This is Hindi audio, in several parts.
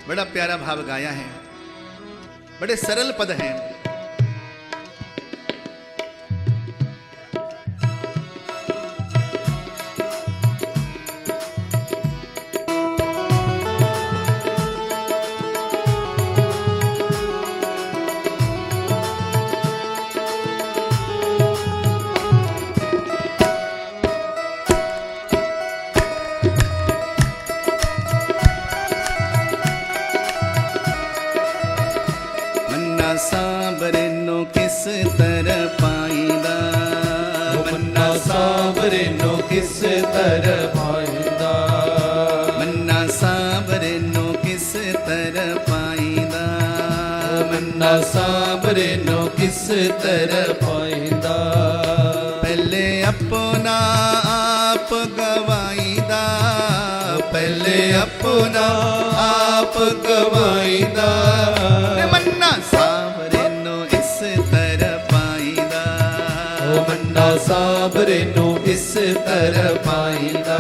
बड़ा प्यारा भाव गाया है, बड़े सरल पद हैं। सांबरे नो किस तरह पाईंदा, मन्ना सांबरे नो किस तरह पाईंदा, मन्ना सांबरे नो किस तरह पाईंदा, मन्ना सांबरे नो किस तरह पाईंदा। पहले अपना आप गवाईंदा, पहले अपना आप गवाईंदा, मन्ना सांबरे नो इस तरह पाईंदा, मन्ना सांबरे नो इस तरह पाईंदा।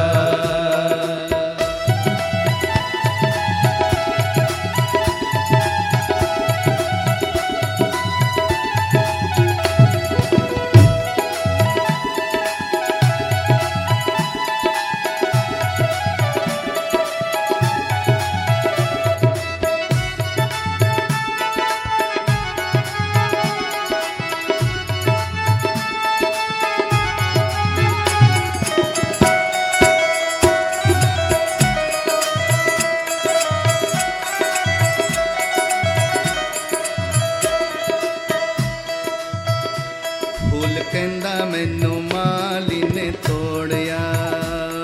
फूल कहंदा मैनू माली ने तोड़िया,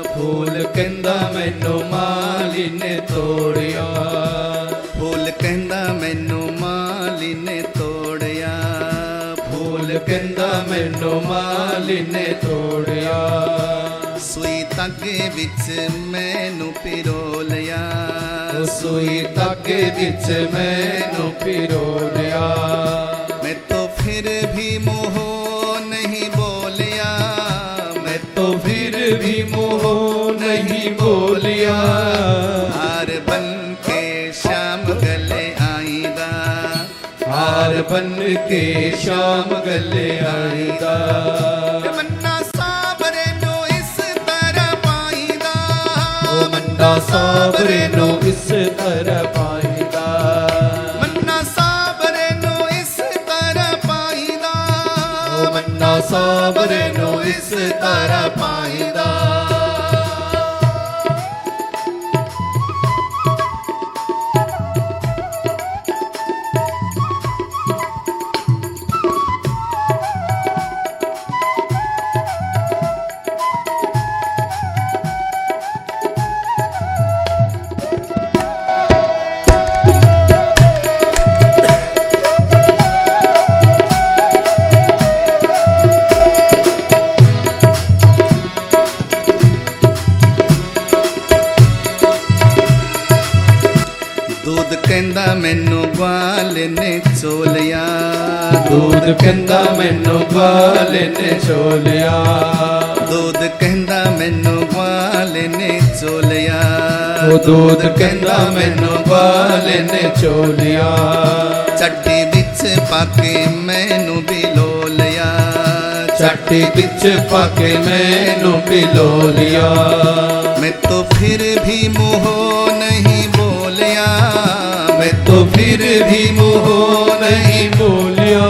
फूल कहंदा मैनू माली ने तोड़िया, फूल कहंदा मैनू माली ने तोड़िया, फूल कहंदा मैनू माली ने तोड़िया। सुई धागे विच मैनू पिरोलिया, सुई धागे विच मैनू पिरोलिया, मैं तो फिर भी मोह नहीं बोलिया, मैं तो फिर भी मोह नहीं बोलिया। हार बन के शाम गले आईदा, हार बन के शाम गले आईदा, मन्ना सांबरे नो इस तरह पाईदा, मन्ना सांबरे नो इस तरह पाईदा, मन्ना सांबरे नो इस तरह पाईदा, मन्ना सांबरे नो इस तरह पाईदा। दूध कहंदा मैनू ग्वाल ने चोलिया, दूध कहंदा मैनू ग्वाल ने चोलिया, दूध कहंदा मैनू ग्वाल ने चोलिया, दूध कहंदा मैनू ग्वाल ने चोलिया। चट्टी विच पाके मैनू बिलोलिया, चट्टी विच पाके मैनू बिलोलिया, मैं तो फिर भी मोह नहीं बोलिया, मैं तो फिर भी मोह नहीं बोलिया।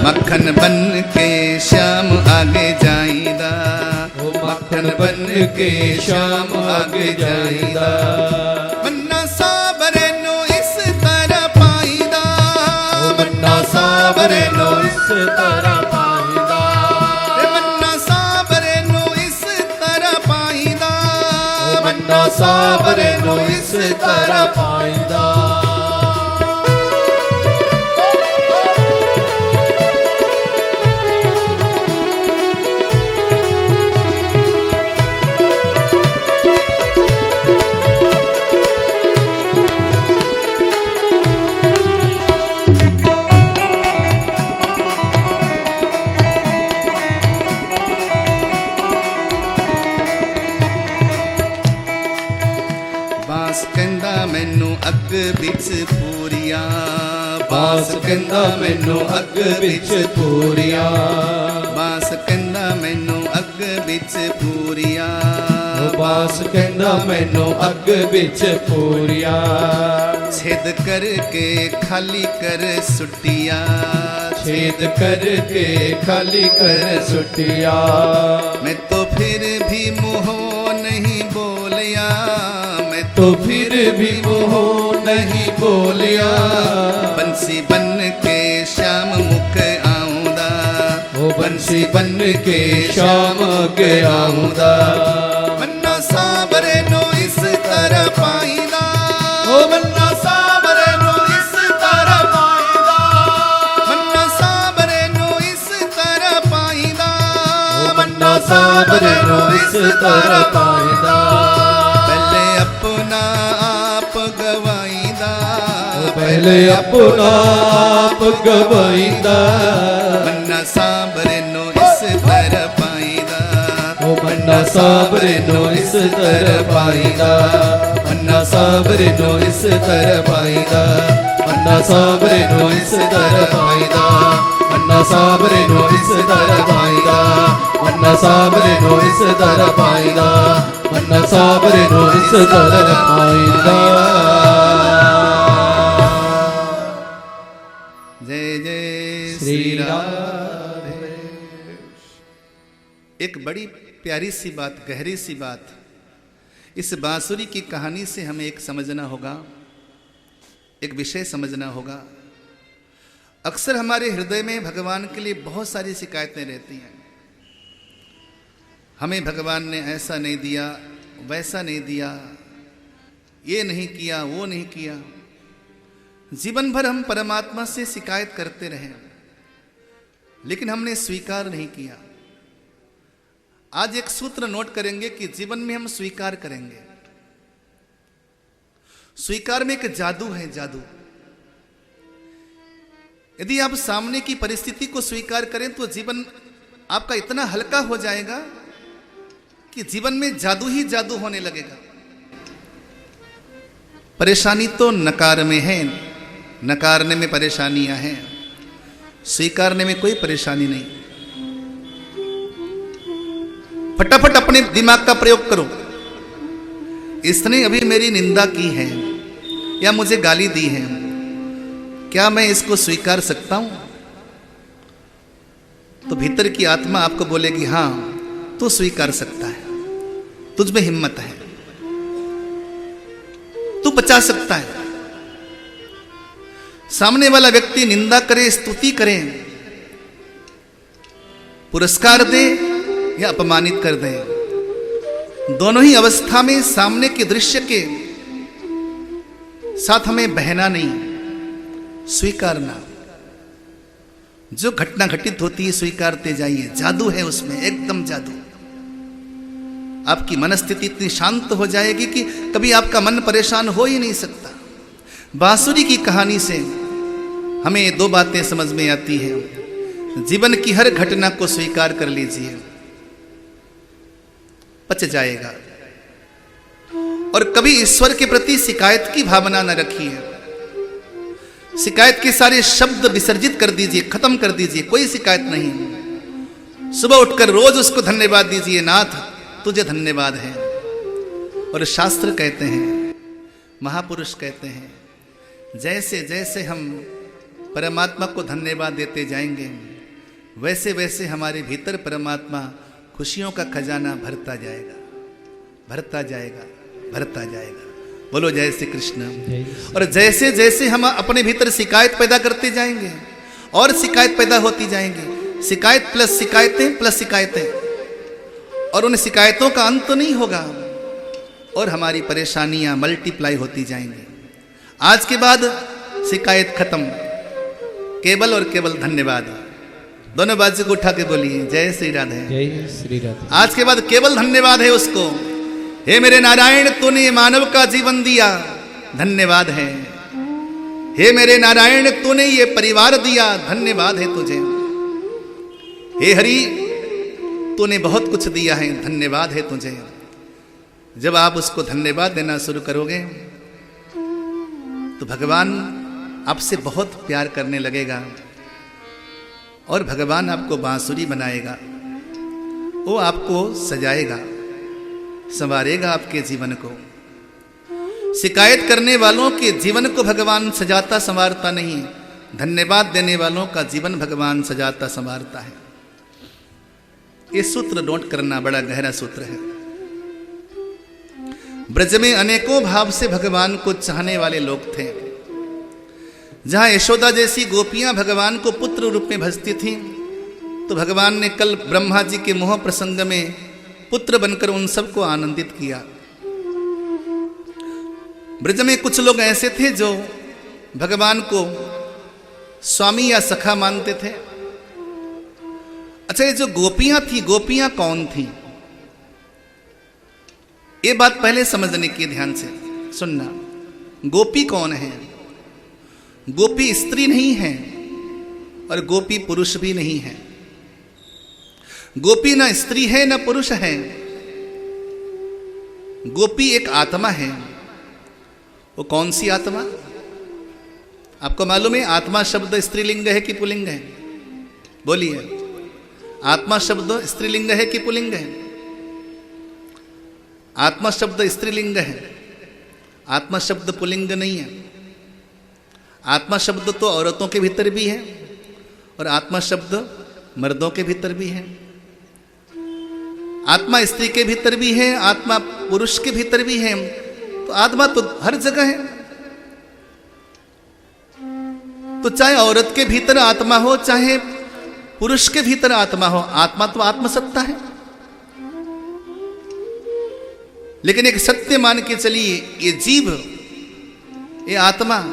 मक्खन बन के शाम आगे जाईदा, मक्खन बन के शाम आगे जाईदा, मन्ना सांबरे नो इस तरह पाईदा, मन्ना सांबरे नो इस तरह पाईदा, मन्ना सांबरे नो इस तरह पाईदा, मन्ना सांबरे नो इस तरह पाईदा। ਬਾਸ ਕਹਿੰਦਾ ਮੈਨੂੰ ਅੱਗ ਵਿੱਚ ਪੂਰੀਆਂ ਬਾਸ ਕਹਿੰਦਾ ਮੈਨੂੰ ਅੱਗ ਵਿੱਚ ਪੂਰੀਆਂ ਬਾਸ ਕਹਿੰਦਾ ਮੈਨੂੰ ਅੱਗ ਵਿੱਚ ਪੂਰੀਆਂ ਬਾਸ ਕਹਿੰਦਾ ਮੈਨੂੰ ਅੱਗ ਵਿੱਚ ਪੂਰੀਆਂ ਛੇਦ ਕਰਕੇ ਖਾਲੀ ਕਰ ਸੁੱਟਿਆ छेद करके खाली कर सुटिया मैं तो फिर भी मुँह नहीं बोलिया मैं तो फिर भी मुँह नहीं बोलिया बंसी बन के श्याम मुख आऊंदा ओ बंसी बन के शाम के आऊंदा मन्ना साबरे नो इस तरह पाईदा ओ मन्ना साबरे नो इस तरह पाईदा मन्ना साबरे नो इस तरह पाईदा मन्ना साबरे नो इस तरह पाईदा पहले अपना आप गवाईदा पहले अपना आप गवाईदा मन्ना साबरे नो इस तरह पाईदा ओ मन्ना साबरे नो इस तरह पाईदा मन्ना साबरे नो इस तरह पाईदा मन्ना साबरे नो इस तरह पाईदा मन्ना साबरे नो इस तरह पाईदा मन्ना साबरे नो इस तरह पाईदा मन्ना साबरे नो इस तरह पाईदा जय जय श्री श्री राम। राधे। एक बड़ी प्यारी सी बात, गहरी सी बात, इस बांसुरी की कहानी से हमें एक समझना होगा, एक विषय समझना होगा। अक्सर हमारे हृदय में भगवान के लिए बहुत सारी शिकायतें रहती हैं। हमें भगवान ने ऐसा नहीं दिया, वैसा नहीं दिया, ये नहीं किया, वो नहीं किया। जीवन भर हम परमात्मा से शिकायत करते रहे, लेकिन हमने स्वीकार नहीं किया। आज एक सूत्र नोट करेंगे कि जीवन में हम स्वीकार करेंगे। स्वीकार में एक जादू है, जादू। यदि आप सामने की परिस्थिति को स्वीकार करें तो जीवन आपका इतना हल्का हो जाएगा कि जीवन में जादू ही जादू होने लगेगा। परेशानी तो नकार में है, नकारने में परेशानियां हैं, स्वीकारने में कोई परेशानी नहीं। फटाफट अपने दिमाग का प्रयोग करो। इसने अभी मेरी निंदा की है या मुझे गाली दी है, क्या मैं इसको स्वीकार सकता हूं? तो भीतर की आत्मा आपको बोलेगी हां, तू स्वीकार सकता है, तुझ में हिम्मत है, तू बचा सकता है। सामने वाला व्यक्ति निंदा करे, स्तुति करे, पुरस्कार दे या अपमानित कर दे, दोनों ही अवस्था में सामने के दृश्य के साथ हमें बहना नहीं, स्वीकारना। जो घटना घटित होती है स्वीकारते जाइए। जादू है उसमें, एकदम जादू। आपकी मनस्थिति इतनी शांत हो जाएगी कि कभी आपका मन परेशान हो ही नहीं सकता। बांसुरी की कहानी से हमें दो बातें समझ में आती हैं। जीवन की हर घटना को स्वीकार कर लीजिए, पच जाएगा। और कभी ईश्वर के प्रति शिकायत की भावना न रखिए। शिकायत के सारे शब्द विसर्जित कर दीजिए, खत्म कर दीजिए, कोई शिकायत नहीं। सुबह उठकर रोज उसको धन्यवाद दीजिए, नाथ तुझे धन्यवाद है। और शास्त्र कहते हैं, महापुरुष कहते हैं, जैसे जैसे हम परमात्मा को धन्यवाद देते जाएंगे, वैसे वैसे हमारे भीतर परमात्मा खुशियों का खजाना भरता जाएगा, भरता जाएगा, भरता जाएगा। बोलो जय श्री कृष्ण। और जैसे जैसे हम अपने भीतर शिकायत पैदा करते जाएंगे और शिकायत पैदा होती जाएंगी, शिकायत प्लस शिकायतें प्लस शिकायतें, और उन शिकायतों का अंत नहीं होगा और हमारी परेशानियां मल्टीप्लाई होती जाएंगी। आज के बाद शिकायत खत्म, केवल और केवल धन्यवाद। दोनों बाजू को उठा के बोलिए जय श्री राधे। जय श्री राधे। आज के बाद केवल धन्यवाद है उसको। हे मेरे नारायण, तूने मानव का जीवन दिया, धन्यवाद है। हे मेरे नारायण, तूने ये परिवार दिया, धन्यवाद है तुझे। हे हरि, तूने बहुत कुछ दिया है, धन्यवाद है तुझे। जब आप उसको धन्यवाद देना शुरू करोगे, तो भगवान आपसे बहुत प्यार करने लगेगा और भगवान आपको बांसुरी बनाएगा, वो आपको सजाएगा, संवारेगा आपके जीवन को। शिकायत करने वालों के जीवन को भगवान सजाता संवारता नहीं, धन्यवाद देने वालों का जीवन भगवान सजाता संवारता है। ये सूत्र नोट करना, बड़ा गहरा सूत्र है। ब्रज में अनेकों भाव से भगवान को चाहने वाले लोग थे। जहां यशोदा जैसी गोपियां भगवान को पुत्र रूप में भजती थीं, तो भगवान ने कल ब्रह्मा जी के मोह प्रसंग में पुत्र बनकर उन सबको आनंदित किया। ब्रज में कुछ लोग ऐसे थे जो भगवान को स्वामी या सखा मानते थे। अच्छा, ये जो गोपियां थी, गोपियां कौन थी? ये बात पहले समझने की, ध्यान से सुनना। गोपी कौन है? गोपी स्त्री नहीं है और गोपी पुरुष भी नहीं है। गोपी ना स्त्री है ना पुरुष है, गोपी एक आत्मा है। वो कौन सी आत्मा? आपको मालूम है आत्मा शब्द स्त्रीलिंग है कि पुल्लिंग है? बोलिए, आत्मा शब्द स्त्रीलिंग है कि पुल्लिंग है? आत्मा शब्द स्त्रीलिंग है, आत्मा शब्द पुल्लिंग नहीं है। आत्मा शब्द तो औरतों के भीतर भी है और आत्मा शब्द मर्दों के भीतर भी है। आत्मा स्त्री के भीतर भी है, आत्मा पुरुष के भीतर भी है। तो आत्मा तो हर जगह है। तो चाहे औरत के भीतर आत्मा हो, चाहे पुरुष के भीतर आत्मा हो, आत्मा तो आत्मसत्ता है। लेकिन एक सत्य मान के चलिए, ये जीव, ये आत्मा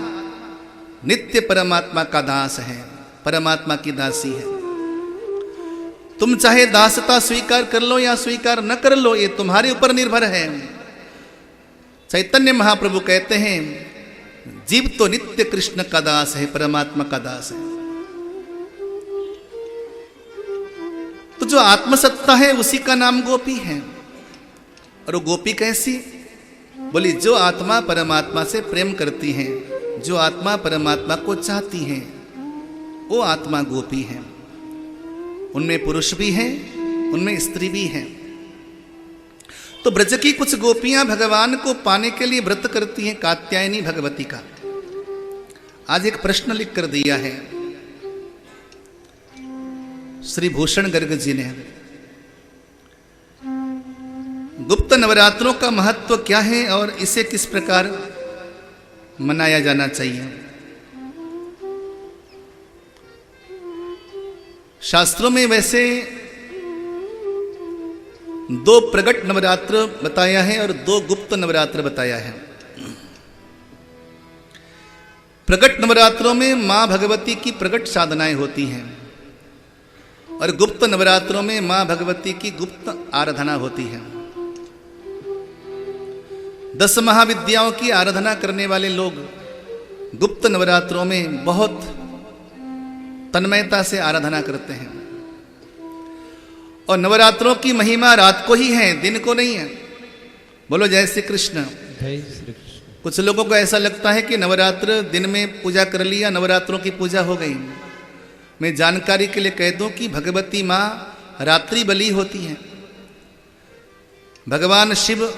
नित्य परमात्मा का दास है, परमात्मा की दासी है। तुम चाहे दासता स्वीकार कर लो या स्वीकार न कर लो, ये तुम्हारे ऊपर निर्भर है। चैतन्य महाप्रभु कहते हैं, जीव तो नित्य कृष्ण का दास है, परमात्मा का दास है। तो जो आत्मसत्ता है उसी का नाम गोपी है। और वो गोपी कैसी? बोली, जो आत्मा परमात्मा से प्रेम करती है, जो आत्मा परमात्मा को चाहती है, वो आत्मा गोपी है। उनमें पुरुष भी है, उनमें स्त्री भी है। तो ब्रज की कुछ गोपियां भगवान को पाने के लिए व्रत करती हैं, कात्यायनी भगवती का। आज एक प्रश्न लिख कर दिया है श्री भूषण गर्ग जी ने। गुप्त नवरात्रों का महत्व क्या है और इसे किस प्रकार मनाया जाना चाहिए? शास्त्रों में वैसे 2 प्रगट नवरात्र बताया है और 2 गुप्त नवरात्र बताया है। प्रगट नवरात्रों में मां भगवती की प्रगट साधनाएं होती हैं और गुप्त नवरात्रों में मां भगवती की गुप्त आराधना होती है। 10 महाविद्याओं की आराधना करने वाले लोग गुप्त नवरात्रों में बहुत तन्मयता से आराधना करते हैं। और नवरात्रों की महिमा रात को ही है, दिन को नहीं है। बोलो जय श्री कृष्ण। जय श्री कृष्ण। कुछ लोगों को ऐसा लगता है कि नवरात्र दिन में पूजा कर लिया, नवरात्रों की पूजा हो गई। मैं जानकारी के लिए कह दूं कि भगवती माँ रात्रि बलि होती हैं। भगवान शिव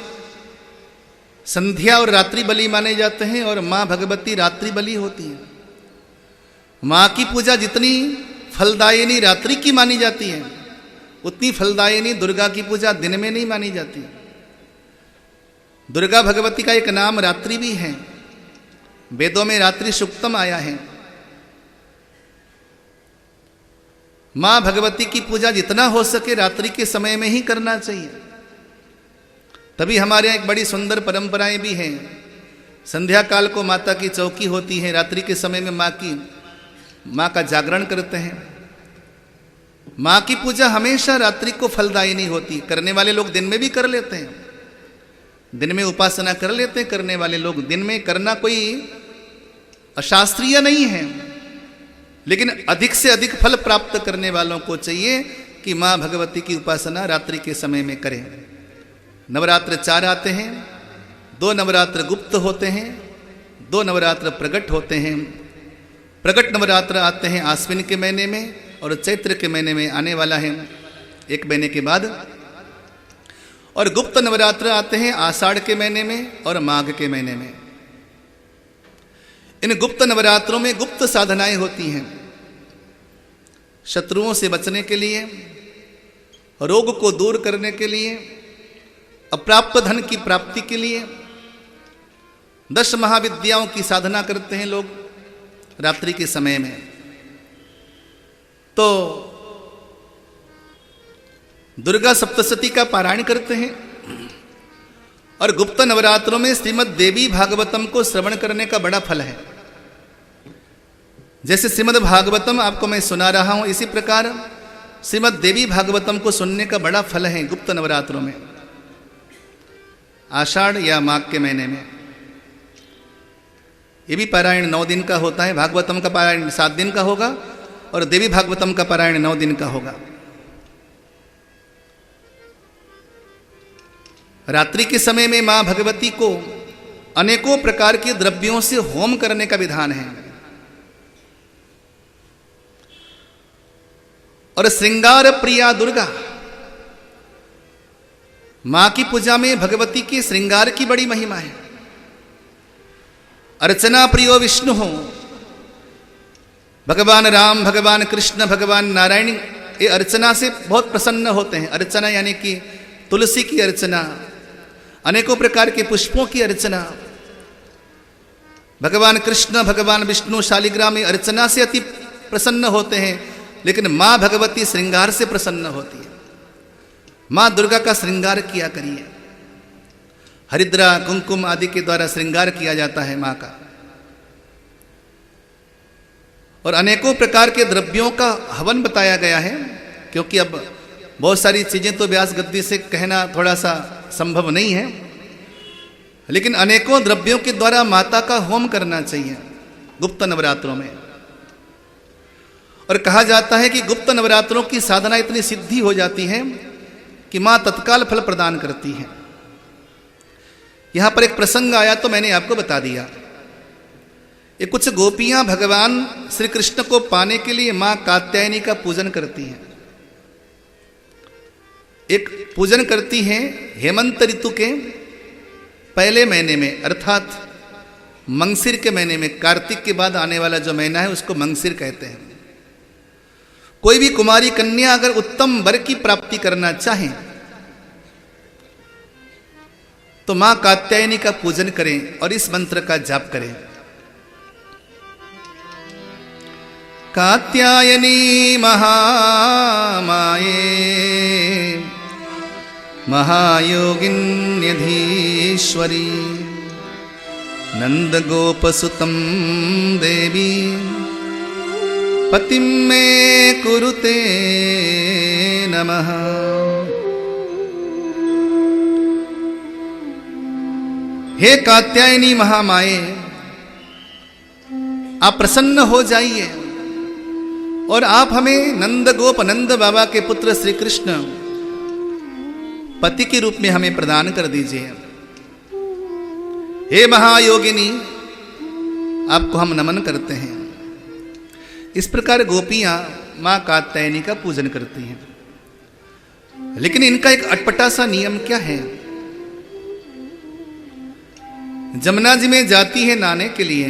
संध्या और रात्रि बलि माने जाते हैं और माँ भगवती रात्रि बलि होती हैं। माँ की पूजा जितनी फलदायिनी रात्रि की मानी जाती है, उतनी फलदायिनी दुर्गा की पूजा दिन में नहीं मानी जाती। दुर्गा भगवती का एक नाम रात्रि भी है। वेदों में रात्रि सुक्तम आया है। माँ भगवती की पूजा जितना हो सके रात्रि के समय में ही करना चाहिए। तभी हमारे यहाँ एक बड़ी सुंदर परंपराएं भी हैं। संध्या काल को माता की चौकी होती है, रात्रि के समय में माँ का जागरण करते हैं। माँ की पूजा हमेशा रात्रि को फलदायिनी होती। करने वाले लोग दिन में भी कर लेते हैं, दिन में उपासना कर लेते हैं। करने वाले लोग दिन में करना कोई अशास्त्रीय नहीं है, लेकिन अधिक से अधिक फल प्राप्त करने वालों को चाहिए कि माँ भगवती की उपासना रात्रि के समय में करें। नवरात्र 4 आते हैं, 2 नवरात्र गुप्त होते हैं, 2 नवरात्र प्रकट होते हैं। प्रकट नवरात्र आते हैं आश्विन के महीने में और चैत्र के महीने में आने वाला है 1 महीने के बाद। और गुप्त नवरात्र आते हैं आषाढ़ के महीने में और माघ के महीने में। इन गुप्त नवरात्रों में गुप्त साधनाएं होती हैं, शत्रुओं से बचने के लिए, रोग को दूर करने के लिए, अप्राप्त धन की प्राप्ति के लिए 10 महाविद्याओं की साधना करते हैं लोग रात्रि के समय में। तो दुर्गा सप्तशती का पारायण करते हैं और गुप्त नवरात्रों में श्रीमद् देवी भागवतम को श्रवण करने का बड़ा फल है। जैसे श्रीमद् भागवतम आपको मैं सुना रहा हूं, इसी प्रकार श्रीमद् देवी भागवतम को सुनने का बड़ा फल है गुप्त नवरात्रों में, आषाढ़ या माघ के महीने में। ये भी पारायण 9 दिन का होता है। भागवतम का पारायण 7 दिन का होगा और देवी भागवतम का पारायण 9 दिन का होगा। रात्रि के समय में मां भगवती को अनेकों प्रकार के द्रव्यों से होम करने का विधान है। और श्रृंगार प्रिया दुर्गा, मां की पूजा में भगवती के श्रृंगार की बड़ी महिमा है। अर्चना प्रियो विष्णु हो, भगवान राम, भगवान कृष्ण, भगवान नारायण ये अर्चना से बहुत प्रसन्न होते हैं। अर्चना यानी कि तुलसी की अर्चना, अनेकों प्रकार के पुष्पों की अर्चना। भगवान कृष्ण, भगवान विष्णु शालिग्राम में अर्चना से अति प्रसन्न होते हैं, लेकिन मां भगवती श्रृंगार से प्रसन्न होती है। मां दुर्गा का श्रृंगार किया करिए। हरिद्रा कुंकुम आदि के द्वारा श्रृंगार किया जाता है मां का। और अनेकों प्रकार के द्रव्यों का हवन बताया गया है, क्योंकि अब बहुत सारी चीजें तो व्यास गद्दी से कहना थोड़ा सा संभव नहीं है, लेकिन अनेकों द्रव्यों के द्वारा माता का होम करना चाहिए गुप्त नवरात्रों में। और कहा जाता है कि गुप्त नवरात्रों की साधना इतनी सिद्धि हो जाती है कि मां तत्काल फल प्रदान करती है। यहां पर एक प्रसंग आया तो मैंने आपको बता दिया। ये कुछ गोपियां भगवान श्री कृष्ण को पाने के लिए मां कात्यायनी का पूजन करती हैं। एक पूजन करती हैं हेमंत ऋतु के पहले महीने में, अर्थात मंगसिर के महीने में। कार्तिक के बाद आने वाला जो महीना है उसको मंगसिर कहते हैं। कोई भी कुमारी कन्या अगर उत्तम वर की प्राप्ति करना चाहे तो मां कात्यायनी का पूजन करें और इस मंत्र का जाप करें। कात्यायनी महामाये महायोगिन्यधीश्वरी नंदगोपसुतं देवी पतिं मे कुरुते नमः। हे कात्यायनी महामाये, आप प्रसन्न हो जाइए और आप हमें नंदगोप नंद बाबा के पुत्र श्री कृष्ण पति के रूप में हमें प्रदान कर दीजिए। हे महायोगिनी, आपको हम नमन करते हैं। इस प्रकार गोपियां मां कात्यायनी का पूजन करती हैं। लेकिन इनका एक अटपटा सा नियम क्या है? जमुना जी में जाती है नहाने के लिए,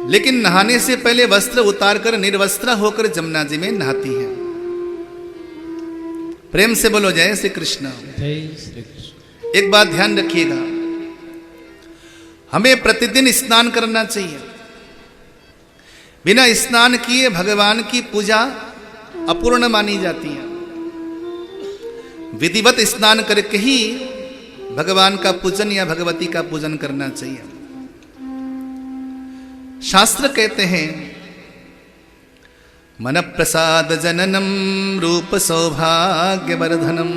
लेकिन नहाने से पहले वस्त्र उतारकर निर्वस्त्र होकर जमुना जी में नहाती है। प्रेम से बोलो जय श्री कृष्ण। जय श्री कृष्ण। एक बात ध्यान रखिएगा, हमें प्रतिदिन स्नान करना चाहिए। बिना स्नान किए भगवान की पूजा अपूर्ण मानी जाती है। विधिवत स्नान करके ही भगवान का पूजन या भगवती का पूजन करना चाहिए। शास्त्र कहते हैं मन प्रसाद जननम रूप सौभाग्य वर्धनम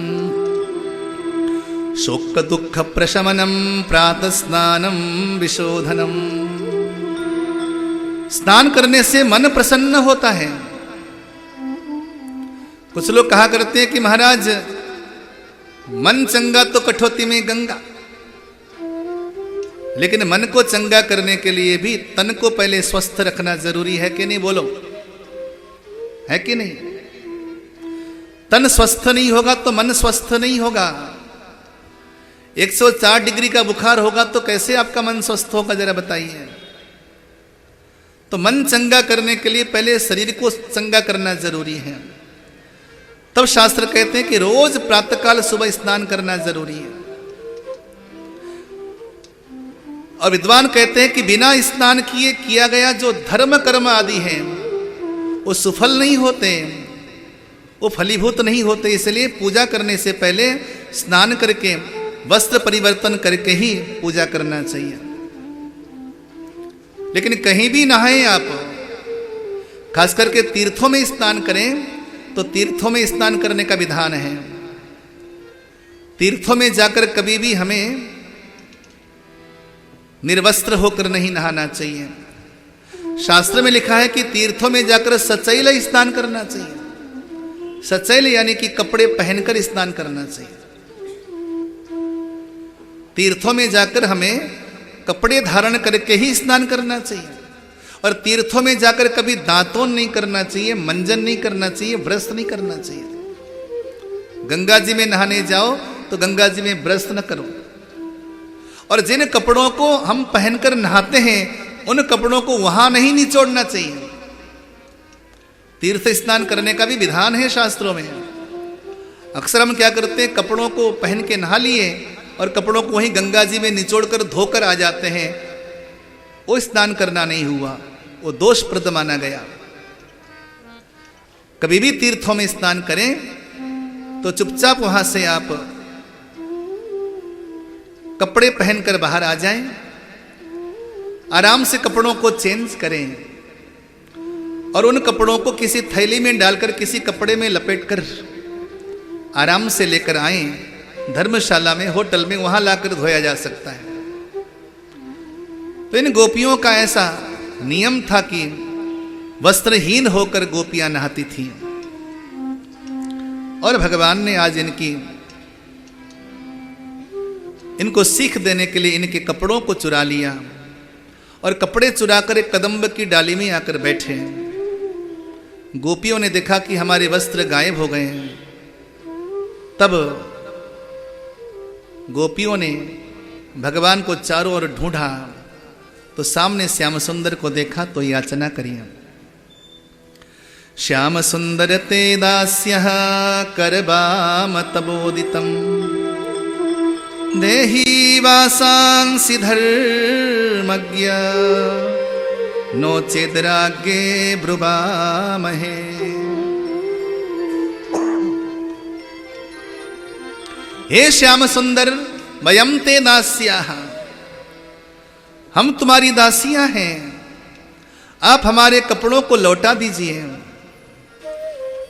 शोक दुख प्रशमनम प्रातः स्नानम विशोधनम। स्नान करने से मन प्रसन्न होता है। कुछ लोग कहा करते हैं कि महाराज मन चंगा तो कठौती में गंगा, लेकिन मन को चंगा करने के लिए भी तन को पहले स्वस्थ रखना जरूरी है कि नहीं? बोलो, है कि नहीं? तन स्वस्थ नहीं होगा तो मन स्वस्थ नहीं होगा। 104 डिग्री का बुखार होगा तो कैसे आपका मन स्वस्थ होगा, जरा बताइए। तो मन चंगा करने के लिए पहले शरीर को चंगा करना जरूरी है। तब शास्त्र कहते हैं कि रोज प्रातःकाल सुबह स्नान करना जरूरी है। और विद्वान कहते हैं कि बिना स्नान किए किया गया जो धर्म कर्म आदि हैं वो सुफल नहीं होते, वो फलीभूत नहीं होते। इसलिए पूजा करने से पहले स्नान करके वस्त्र परिवर्तन करके ही पूजा करना चाहिए। लेकिन कहीं भी नहाएं आप, खास करके तीर्थों में स्नान करें तो तीर्थों में स्नान करने का विधान है। तीर्थों में जाकर कभी भी हमें निर्वस्त्र होकर नहीं नहाना चाहिए। शास्त्र में लिखा है कि तीर्थों में जाकर सचैल स्नान करना चाहिए। सचैल यानी कि कपड़े पहनकर स्नान करना चाहिए। तीर्थों में जाकर हमें कपड़े धारण करके ही स्नान करना चाहिए। और तीर्थों में जाकर कभी दांतोन नहीं करना चाहिए, मंजन नहीं करना चाहिए, ब्रश नहीं करना चाहिए। गंगा जी में नहाने जाओ तो गंगा जी में ब्रश न करो। और जिन कपड़ों को हम पहनकर नहाते हैं उन कपड़ों को वहां नहीं निचोड़ना चाहिए। तीर्थ स्नान करने का भी विधान है शास्त्रों में। अक्सर हम क्या करते हैं, कपड़ों को पहन के नहा लिए और कपड़ों को वहीं गंगा जी में निचोड़कर धोकर आ जाते हैं। वो स्नान करना नहीं हुआ, वो दोषप्रद माना गया। कभी भी तीर्थों में स्नान करें तो चुपचाप वहां से आप कपड़े पहनकर बाहर आ जाएं, आराम से कपड़ों को चेंज करें और उन कपड़ों को किसी थैली में डालकर किसी कपड़े में लपेटकर आराम से लेकर आएं। धर्मशाला में, होटल में, वहां लाकर धोया जा सकता है। तो इन गोपियों का ऐसा नियम था कि वस्त्रहीन होकर गोपियां नहाती थीं। और भगवान ने आज इनको सीख देने के लिए इनके कपड़ों को चुरा लिया और कपड़े चुराकर एक कदम्ब की डाली में आकर बैठे। गोपियों ने देखा कि हमारे वस्त्र गायब हो गए हैं। तब गोपियों ने भगवान को चारों ओर ढूंढा तो सामने श्याम सुंदर को देखा तो याचना करिए। श्याम सुंदर ते दास्यः करबाम तबोदितम् देहि वासांसि धर्मज्ञ नो चेद्राग्ये ब्रुवामहे। हे श्याम सुंदर, वयम ते दास्याः, हम तुम्हारी दासियां हैं, आप हमारे कपड़ों को लौटा दीजिए,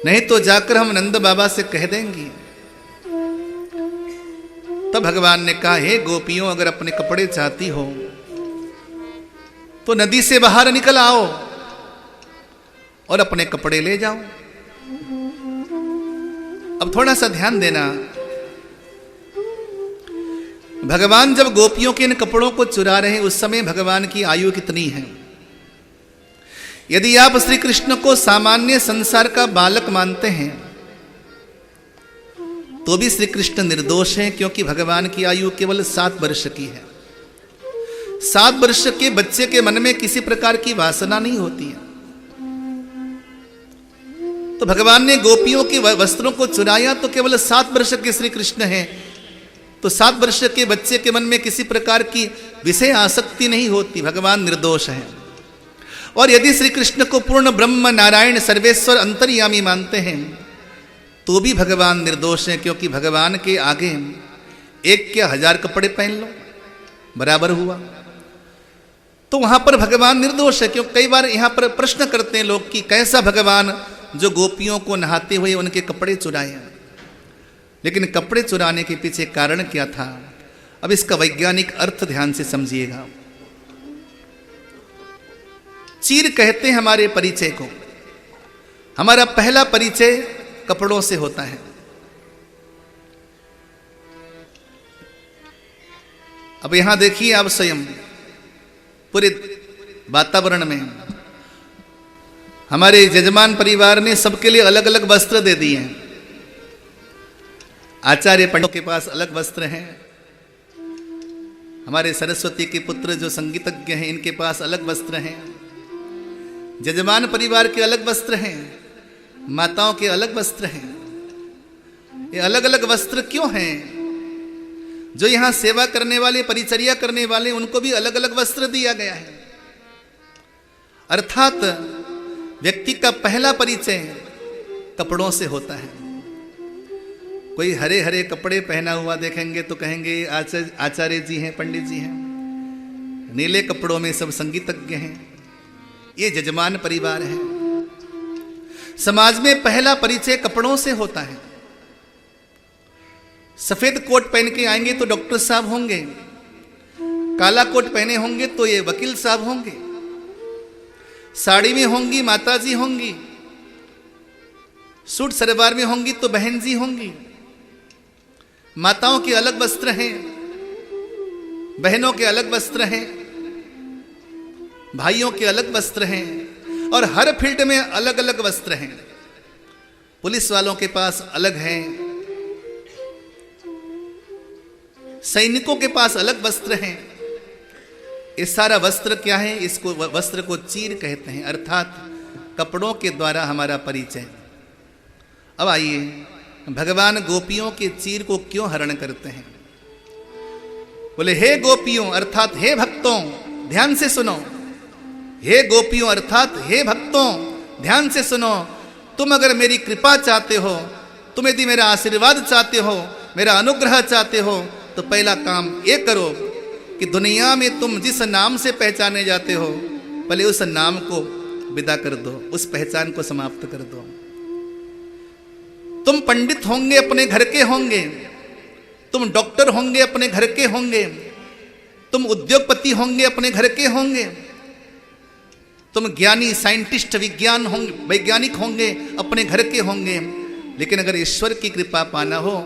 नहीं तो जाकर हम नंद बाबा से कह देंगे। तब भगवान ने कहा, हे गोपियों, अगर अपने कपड़े चाहती हो तो नदी से बाहर निकल आओ और अपने कपड़े ले जाओ। अब थोड़ा सा ध्यान देना, भगवान जब गोपियों के इन कपड़ों को चुरा रहे हैं उस समय भगवान की आयु कितनी है? यदि आप श्री कृष्ण को सामान्य संसार का बालक मानते हैं तो भी श्री कृष्ण निर्दोष हैं, क्योंकि भगवान की आयु केवल 7 वर्ष की है। 7 वर्ष के बच्चे के मन में किसी प्रकार की वासना नहीं होती है। तो भगवान ने गोपियों के वस्त्रों को चुराया तो केवल 7 वर्ष के श्री कृष्ण हैं, तो 7 वर्ष के बच्चे के मन में किसी प्रकार की विषय आसक्ति नहीं होती। भगवान निर्दोष हैं। और यदि श्री कृष्ण को पूर्ण ब्रह्म नारायण सर्वेश्वर अंतर्यामी मानते हैं तो भी भगवान निर्दोष हैं, क्योंकि भगवान के आगे 1 क्या 1000 कपड़े पहन लो बराबर हुआ। तो वहां पर भगवान निर्दोष है। क्योंकि कई बार यहां पर प्रश्न करते हैं लोग कि कैसा भगवान जो गोपियों को नहाते हुए उनके कपड़े चुराए। लेकिन कपड़े चुराने के पीछे कारण क्या था, अब इसका वैज्ञानिक अर्थ ध्यान से समझिएगा। चीर कहते हैं हमारे परिचय को। हमारा पहला परिचय कपड़ों से होता है। अब यहां देखिए आप स्वयं पूरे वातावरण में हमारे यजमान परिवार ने सबके लिए अलग अलग वस्त्र दे दिए हैं। आचार्य पंडितों के पास अलग वस्त्र हैं, हमारे सरस्वती के पुत्र जो संगीतज्ञ हैं इनके पास अलग वस्त्र हैं, यजमान परिवार के अलग वस्त्र हैं, माताओं के अलग वस्त्र हैं। ये अलग अलग वस्त्र क्यों हैं? जो यहां सेवा करने वाले, परिचर्या करने वाले, उनको भी अलग अलग वस्त्र दिया गया है। अर्थात व्यक्ति का पहला परिचय कपड़ों से होता है। कोई हरे हरे कपड़े पहना हुआ देखेंगे तो कहेंगे आचार्य जी हैं, पंडित जी हैं। नीले कपड़ों में सब संगीतज्ञ हैं, ये यजमान परिवार है। समाज में पहला परिचय कपड़ों से होता है। सफेद कोट पहन के आएंगे तो डॉक्टर साहब होंगे, काला कोट पहने होंगे तो ये वकील साहब होंगे, साड़ी में होंगी माताजी होंगी, सूट सलवार में होंगी तो बहन जी होंगी। माताओं के अलग वस्त्र हैं, बहनों के अलग वस्त्र हैं, भाइयों के अलग वस्त्र हैं, और हर फील्ड में अलग अलग वस्त्र हैं। पुलिस वालों के पास अलग हैं, सैनिकों के पास अलग वस्त्र हैं। ये सारा वस्त्र क्या है? इसको वस्त्र को चीर कहते हैं, अर्थात कपड़ों के द्वारा हमारा परिचय। अब आइए, भगवान गोपियों के चीर को क्यों हरण करते हैं? बोले हे गोपियों अर्थात हे भक्तों ध्यान से सुनो, हे गोपियों अर्थात हे भक्तों ध्यान से सुनो। तुम अगर मेरी कृपा चाहते हो, तुम यदि मेरा आशीर्वाद चाहते हो, मेरा अनुग्रह चाहते हो, तो पहला काम ये करो कि दुनिया में तुम जिस नाम से पहचाने जाते हो, पहले उस नाम को विदा कर दो, उस पहचान को समाप्त कर दो। तुम पंडित होंगे अपने घर के होंगे, तुम डॉक्टर होंगे अपने घर के होंगे, तुम उद्योगपति होंगे अपने घर के होंगे, तुम ज्ञानी साइंटिस्ट वैज्ञानिक होंगे अपने घर के होंगे, लेकिन अगर ईश्वर की कृपा पाना हो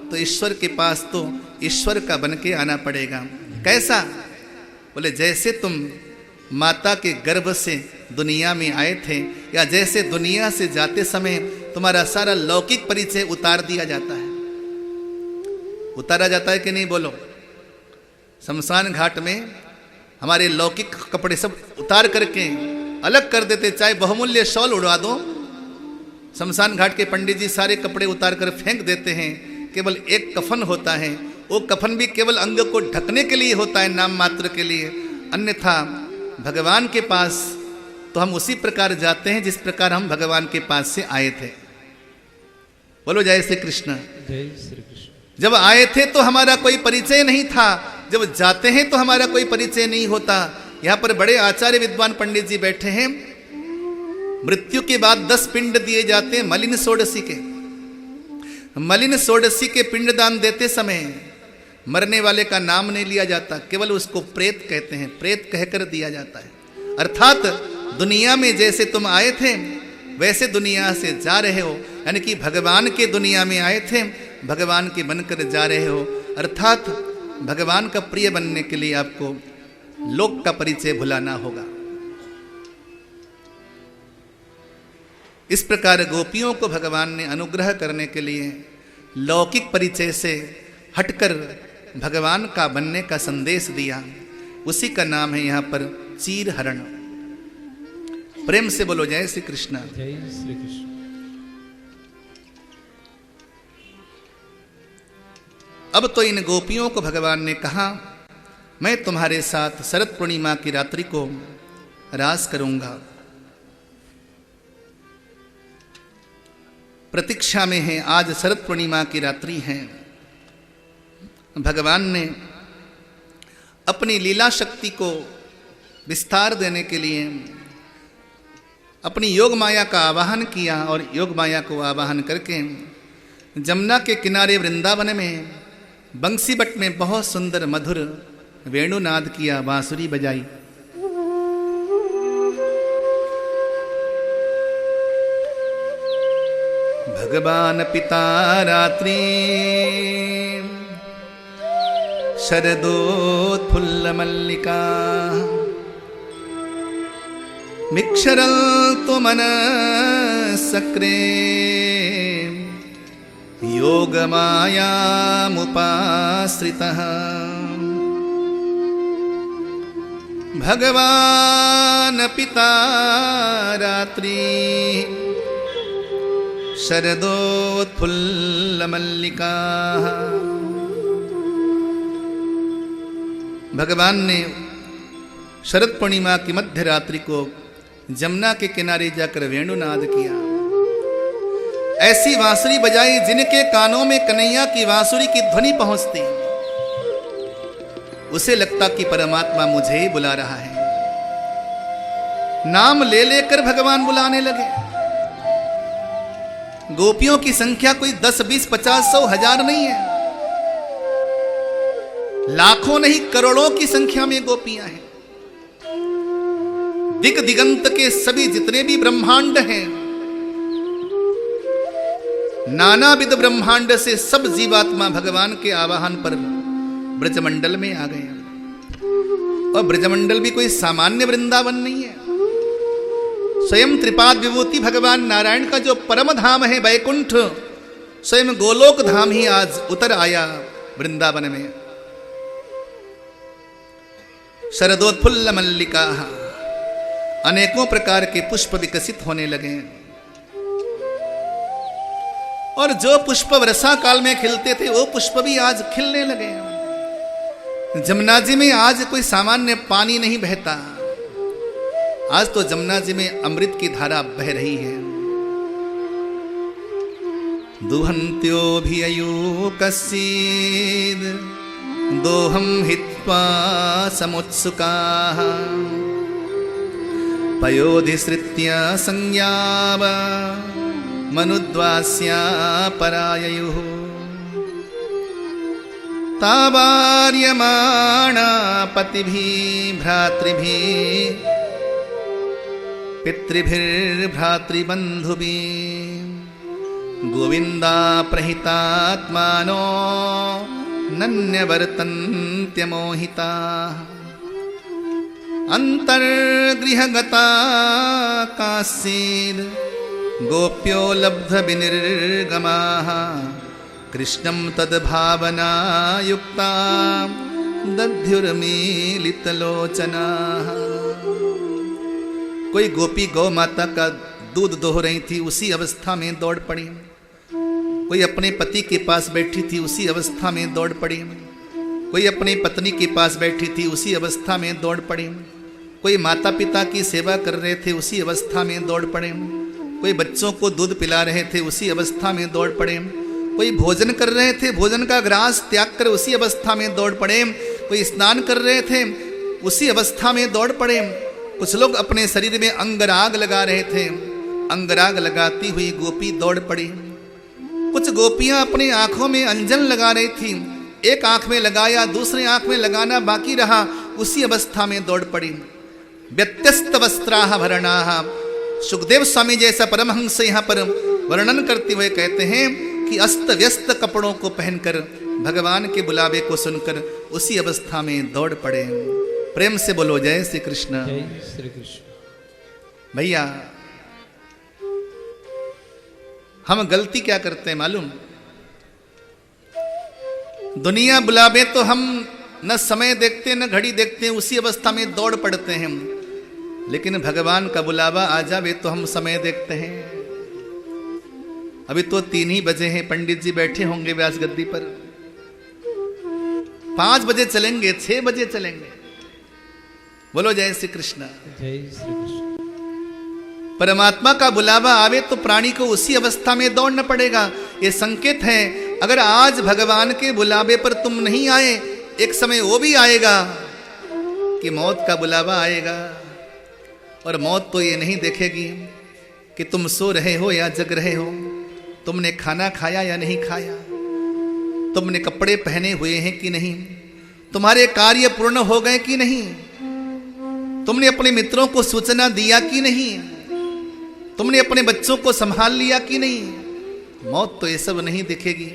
तो ईश्वर के पास तो ईश्वर का बन के आना पड़ेगा। कैसा? बोले जैसे तुम माता के गर्भ से दुनिया में आए थे, या जैसे दुनिया से जाते समय तुम्हारा सारा लौकिक परिचय उतार दिया जाता है। उतारा जाता है कि नहीं? बोलो। शमशान घाट में हमारे लौकिक कपड़े सब उतार करके अलग कर देते, चाहे बहुमूल्य शॉल उड़वा दो, शमशान घाट के पंडित जी सारे कपड़े उतार कर फेंक देते हैं। केवल एक कफन होता है, वो कफन भी केवल अंग को ढकने के लिए होता है, नाम मात्र के लिए। अन्यथा भगवान के पास तो हम उसी प्रकार जाते हैं जिस प्रकार हम भगवान के पास से आए थे। बोलो जय श्री कृष्ण। जय श्री कृष्ण। जब आए थे तो हमारा कोई परिचय नहीं था, जब जाते हैं तो हमारा कोई परिचय नहीं होता। यहां पर बड़े आचार्य विद्वान पंडित जी बैठे हैं। मृत्यु के बाद 10 पिंड दिए जाते हैं मलिन षोडशी के। मलिन षोडशी के पिंडदान देते समय मरने वाले का नाम नहीं लिया जाता, केवल उसको प्रेत कहते हैं, प्रेत कहकर दिया जाता है। अर्थात दुनिया में जैसे तुम आए थे वैसे दुनिया से जा रहे हो, यानी कि भगवान के दुनिया में आए थे, भगवान के बनकर जा रहे हो। अर्थात भगवान का प्रिय बनने के लिए आपको लोक का परिचय भुलाना होगा। इस प्रकार गोपियों को भगवान ने अनुग्रह करने के लिए लौकिक परिचय से हटकर भगवान का बनने का संदेश दिया। उसी का नाम है यहाँ पर चीर हरण। प्रेम से बोलो जय श्री कृष्ण। जय श्री कृष्ण। अब तो इन गोपियों को भगवान ने कहा, मैं तुम्हारे साथ शरद पूर्णिमा की रात्रि को रास करूंगा। प्रतीक्षा में है, आज शरद पूर्णिमा की रात्रि है। भगवान ने अपनी लीला शक्ति को विस्तार देने के लिए अपनी योग माया का आवाहन किया, और योग माया को आवाहन करके जमुना के किनारे वृंदावन में बंसी बट में बहुत सुंदर मधुर वेणुनाद किया, बांसुरी बजाई। भगवान पिता रात्रि शरदोत्फुल्लमल्लिका मिक्षरन्तु मनसक्रे योगमायामुपाश्रितः भगवान् पिता रात्रि शरदोत्फुल्लमल्लिका। भगवान ने शरद पूर्णिमा की मध्य रात्रि को जमुना के किनारे जाकर वेणुनाद किया। ऐसी बांसुरी बजाई जिनके कानों में कन्हैया की बांसुरी की ध्वनि पहुंचती, उसे लगता कि परमात्मा मुझे ही बुला रहा है। नाम ले लेकर भगवान बुलाने लगे। गोपियों की संख्या कोई 10, 20, 50, 100, 1000 नहीं है, लाखों नहीं करोड़ों की संख्या में गोपियां हैं। दिग दिगंत के सभी जितने भी ब्रह्मांड हैं, नानाविध ब्रह्मांड से सब जीवात्मा भगवान के आवाहन पर ब्रजमंडल में आ गए। और ब्रजमंडल भी कोई सामान्य वृंदावन नहीं है। स्वयं त्रिपाद विभूति भगवान नारायण का जो परम धाम है वैकुंठ, स्वयं गोलोक धाम ही आज उतर आया वृंदावन में। शरदोत्फुल्ल मल्लिका, अनेकों प्रकार के पुष्प विकसित होने लगे। और जो पुष्प वर्षा काल में खिलते थे वो पुष्प भी आज खिलने लगे। जमुना जी में आज कोई सामान्य पानी नहीं बहता, आज तो जमुना जी में अमृत की धारा बह रही है। दुहन्त्यो भी अयूकसीद दोहम हित्वा समुत्सुकाः पयोधिसृत्य संज्ञाव मनुद्वास्या पराययुः तावार्यमाणा पतिभिः भ्रातृभिः पितृभिर्भ्रातृबन्धुभिः गोविन्दा प्रहितात्मानो नन्यवर्तन्त्यमोहिताः अन्तर्गृहगता काश्चिद् गोप्यो लब्धविनिर्गमाः कृष्णं तद्भावनायुक्ता दध्युर्मीलितलोचनाः। कोई गोपी गौ माता का दूध दोह रही थी, उसी अवस्था में दौड़ पड़ी। कोई अपने पति के पास बैठी थी, उसी अवस्था में दौड़ पड़ी। कोई अपनी पत्नी के पास बैठी थी, उसी अवस्था में दौड़ पड़ी। कोई माता पिता की सेवा कर रहे थे, उसी अवस्था में दौड़ पड़े। कोई बच्चों को दूध पिला रहे थे, उसी अवस्था में दौड़ पड़े। कोई भोजन कर रहे थे, भोजन का ग्रास त्याग कर उसी अवस्था में दौड़ पड़े। कोई स्नान कर रहे थे, उसी अवस्था में दौड़ पड़े। कुछ लोग अपने शरीर में अंगराग लगा रहे थे, अंगराग लगाती हुई गोपी दौड़ पड़ी। कुछ गोपियां अपनी आंखों में अंजन लगा रही थी, एक आंख में लगाया, दूसरी आंख में लगाना बाकी रहा, उसी अवस्था में दौड़ पड़ी। व्यत्यस्त वस्त्राः भरणाः, सुखदेव स्वामी जैसा परमहंस यहाँ पर वर्णन करते हुए कहते हैं कि अस्त व्यस्त कपड़ों को पहनकर भगवान के बुलावे को सुनकर उसी अवस्था में दौड़ पड़े। प्रेम से बोलो जय श्री कृष्ण। जय श्री कृष्ण। भैया हम गलती क्या करते हैं मालूम? दुनिया बुलावे तो हम न समय देखते न घड़ी देखते, उसी अवस्था में दौड़ पड़ते हैं। लेकिन भगवान का बुलावा आ जावे तो हम समय देखते हैं। अभी तो 3 ही बजे हैं, पंडित जी बैठे होंगे व्यास गद्दी पर। 5 बजे चलेंगे, 6 बजे चलेंगे। बोलो जय श्री कृष्ण। जय श्री कृष्ण। परमात्मा का बुलावा आवे तो प्राणी को उसी अवस्था में दौड़ना पड़ेगा। ये संकेत है, अगर आज भगवान के बुलावे पर तुम नहीं आए, एक समय वो भी आएगा कि मौत का बुलावा आएगा। और मौत तो ये नहीं देखेगी कि तुम सो रहे हो या जग रहे हो, तुमने खाना खाया या नहीं खाया, तुमने कपड़े पहने हुए हैं कि नहीं, तुम्हारे कार्य पूर्ण हो गए कि नहीं, तुमने अपने मित्रों को सूचना दिया कि नहीं, तुमने अपने बच्चों को संभाल लिया कि नहीं। मौत तो ये सब नहीं दिखेगी।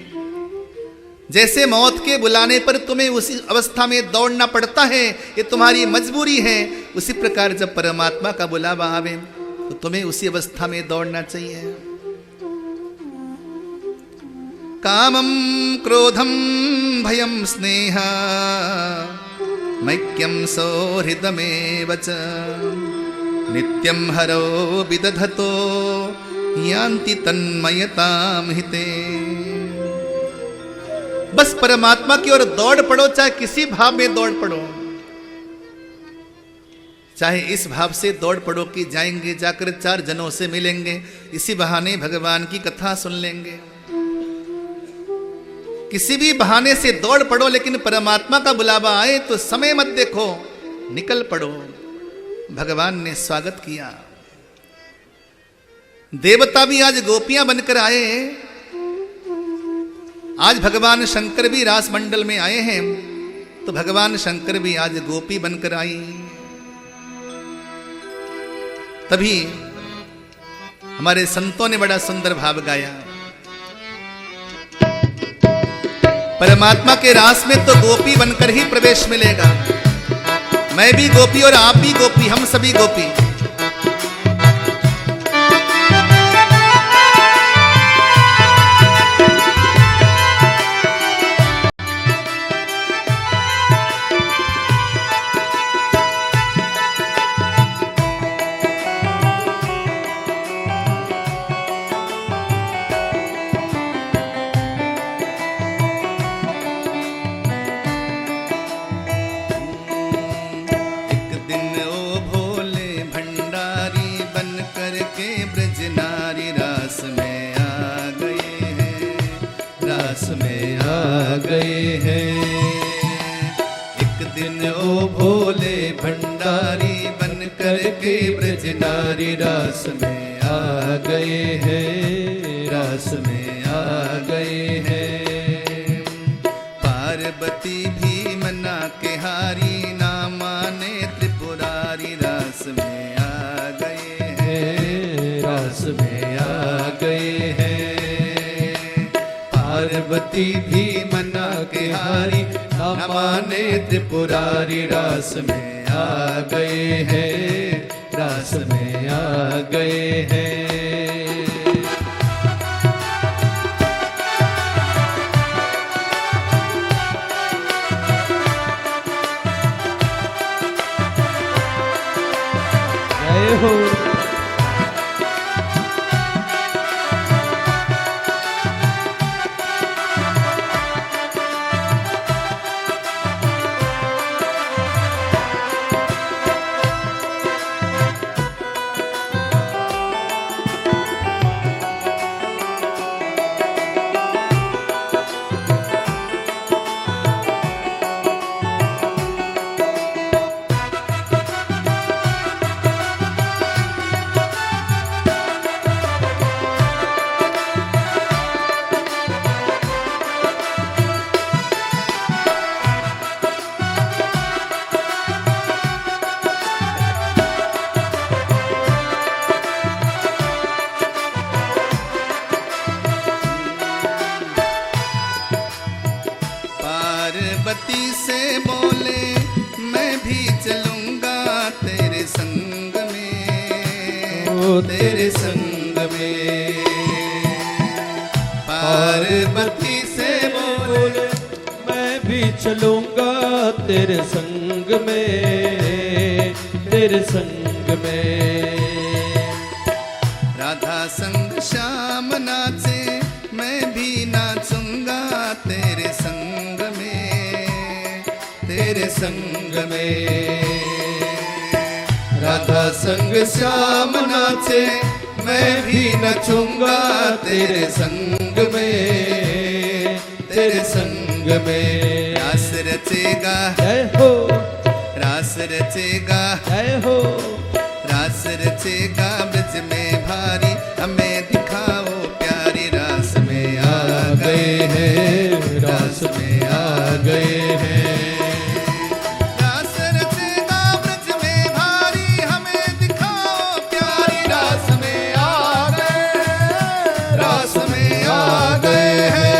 जैसे मौत के बुलाने पर तुम्हें उसी अवस्था में दौड़ना पड़ता है, ये तुम्हारी मजबूरी है, उसी प्रकार जब परमात्मा का बुलावा आवे तो तुम्हें उसी अवस्था में दौड़ना चाहिए। कामं क्रोधं भयं स्नेहा मैक्यं सौहृदमेव च नित्यं हरो विदधतो यान्ति तन्मयतां हिते। बस परमात्मा की ओर दौड़ पड़ो, चाहे किसी भाव में दौड़ पड़ो, चाहे इस भाव से दौड़ पड़ो कि जाएंगे जाकर 4 जनों से मिलेंगे, इसी बहाने भगवान की कथा सुन लेंगे। किसी भी बहाने से दौड़ पड़ो, लेकिन परमात्मा का बुलावा आए तो समय मत देखो, निकल पड़ो। भगवान ने स्वागत किया। देवता भी आज गोपियां बनकर आए। आज भगवान शंकर भी रास मंडल में आए हैं, तो भगवान शंकर भी आज गोपी बनकर आई। तभी हमारे संतों ने बड़ा सुंदर भाव गाया। परमात्मा के रास में तो गोपी बनकर ही प्रवेश मिलेगा। मैं भी गोपी और आप भी गोपी, हम सभी गोपी। नारी रास में आ गए हैं, रास में आ गए हैं। पार्वती भी मना के हारी, ना माने त्रिपुरारी, रास में आ गए हैं, रास में आ गए हैं। पार्वती भी मना के हारी, ना माने त्रिपुरारी, रास में आ गए हैं, रास में आ गए हैं। जय हो। पार्वती से बोले मैं भी चलूंगा तेरे संग में, ओ तेरे संग में। पार्वती से बोले मैं भी चलूंगा तेरे संग में, तेरे संग में। राधा संग श्याम नाचे मैं भी नाचूंगा तेरे संग में, तेरे संग में। राधा संग श्याम नाचे मैं भी नचूंगा तेरे संग में, तेरे संग में। रास रचेगा जय हो, रास रचेगा जय हो। रास रचेगा ब्रज में भारी, हमें दिखाओ प्यारी। रास में आ गए हैं, रास में आ गए हैं। रास रचेगा ब्रज में भारी, हमें दिखाओ प्यारी। रास में आ गए, रास में आ गए हैं।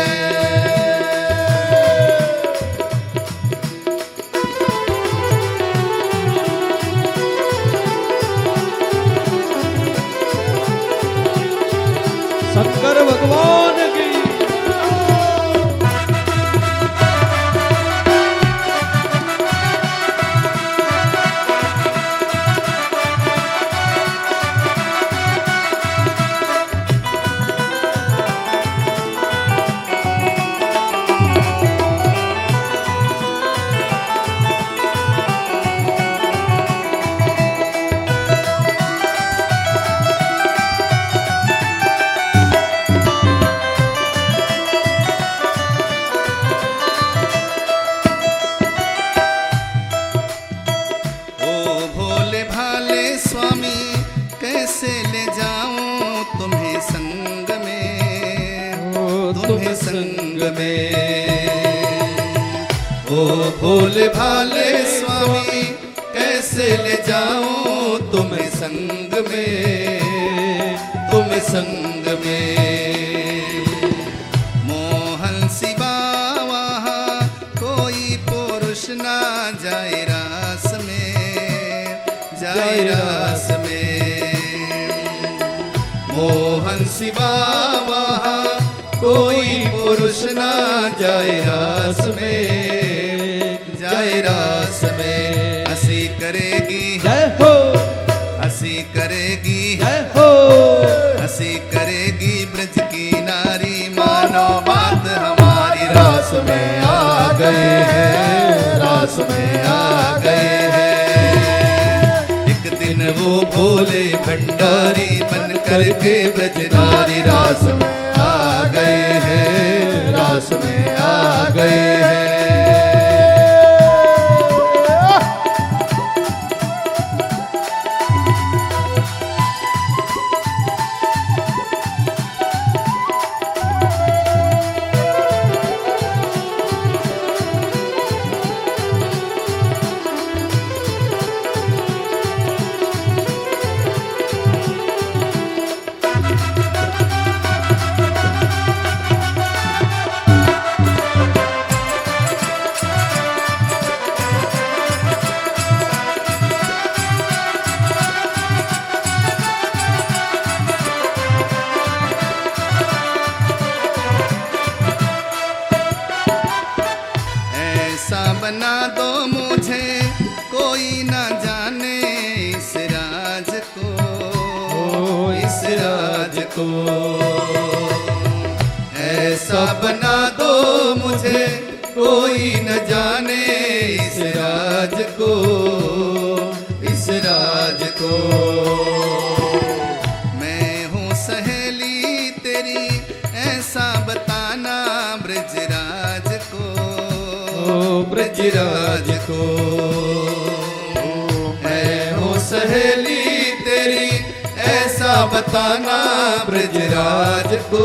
भोले भाले स्वामी कैसे ले जाऊं तुम्हें संग में, तुम्हें संग में। मोहन सिवा वहाँ कोई पुरुष ना जाए रास में, जाए रास में। मोहन सिवा वहाँ कोई पुरुष ना जाए रास में, जाए रास में। हंसी करेगी जय हो, हंसी करेगी जय हो, हंसी करेगी ब्रज की नारी, मानो बात हमारी। रास में आ गए हैं, रास में आ गए हैं। एक दिन वो भोले भंडारी बन करके ब्रजनारी रास में आ गए हैं, रास में आ गए हैं। ऐसा बना दो मुझे कोई ना जाने इस राज को, इस राज को ऐसा बना दो मुझे कोई न जाने इस राज को, इस राज को। मैं हूँ सहेली तेरी ऐसा बताना ब्रजराज को, ब्रजराज को। मैं हूँ सहेली तेरी ऐसा बताना ब्रजराज को,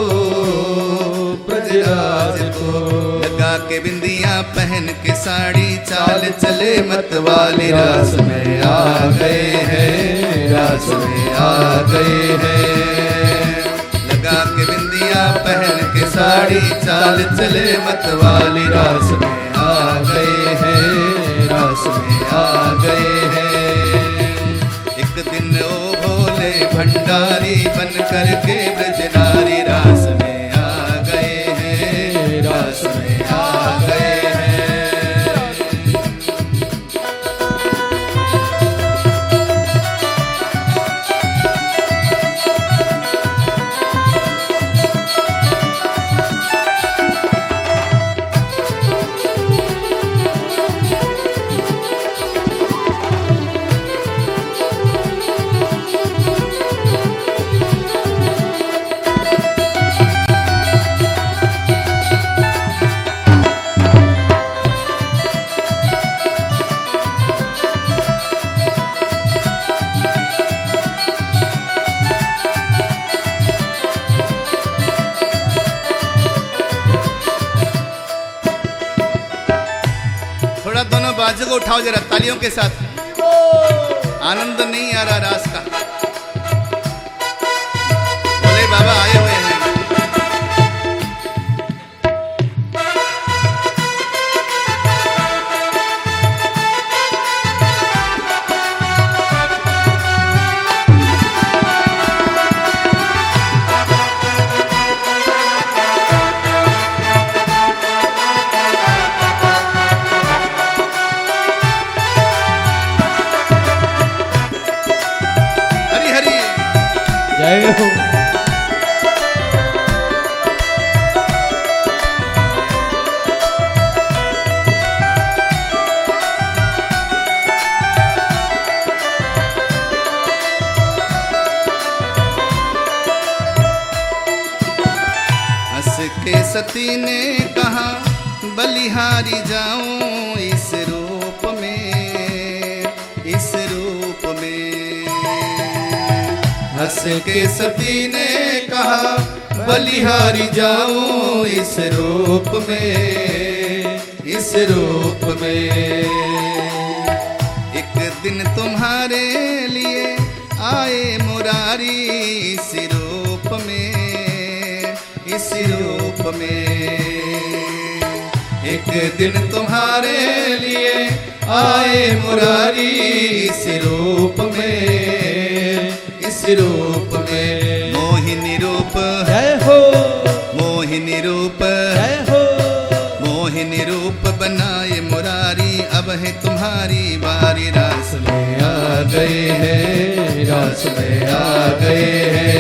ब्रजराज को। लगा के बिंदिया पहन के साड़ी चाल चले मतवाली, रास में आ गए हैं, रास में आ गए हैं। लगा के बिंदिया पहन के साड़ी चाल चले मतवाली, रास में आ गए हैं, रास में आ गए हैं। एक दिन ओ भोले भंडारी बन करके ब्रजनारी रास में आ गए हैं, रास में आ गए हैं। थोड़ा दोनों बाजू को उठाओ जरा तालियों के साथ, आनंद नहीं आ रहा रास का। भोले बाबा आए हुए हैं। हरी हरी जय हो। हंस के सती ने कहा बलिहारी जाऊं इस रूप में, इस रूप में। हंस के सती ने कहा बलिहारी जाऊं इस रूप में, इस रूप में। एक दिन तुम्हारे लिए आए मुरारी इस रूप में, इस रूप में। एक दिन तुम्हारे लिए आए मुरारी इस रूप में, इस रूप में। मोहिनी रूप जय हो, मोहिनी रूप जय हो। मोहिनी रूप बनाए मुरारी, अब है तुम्हारी बारी। रास में आ गए हैं, रास में आ गए हैं।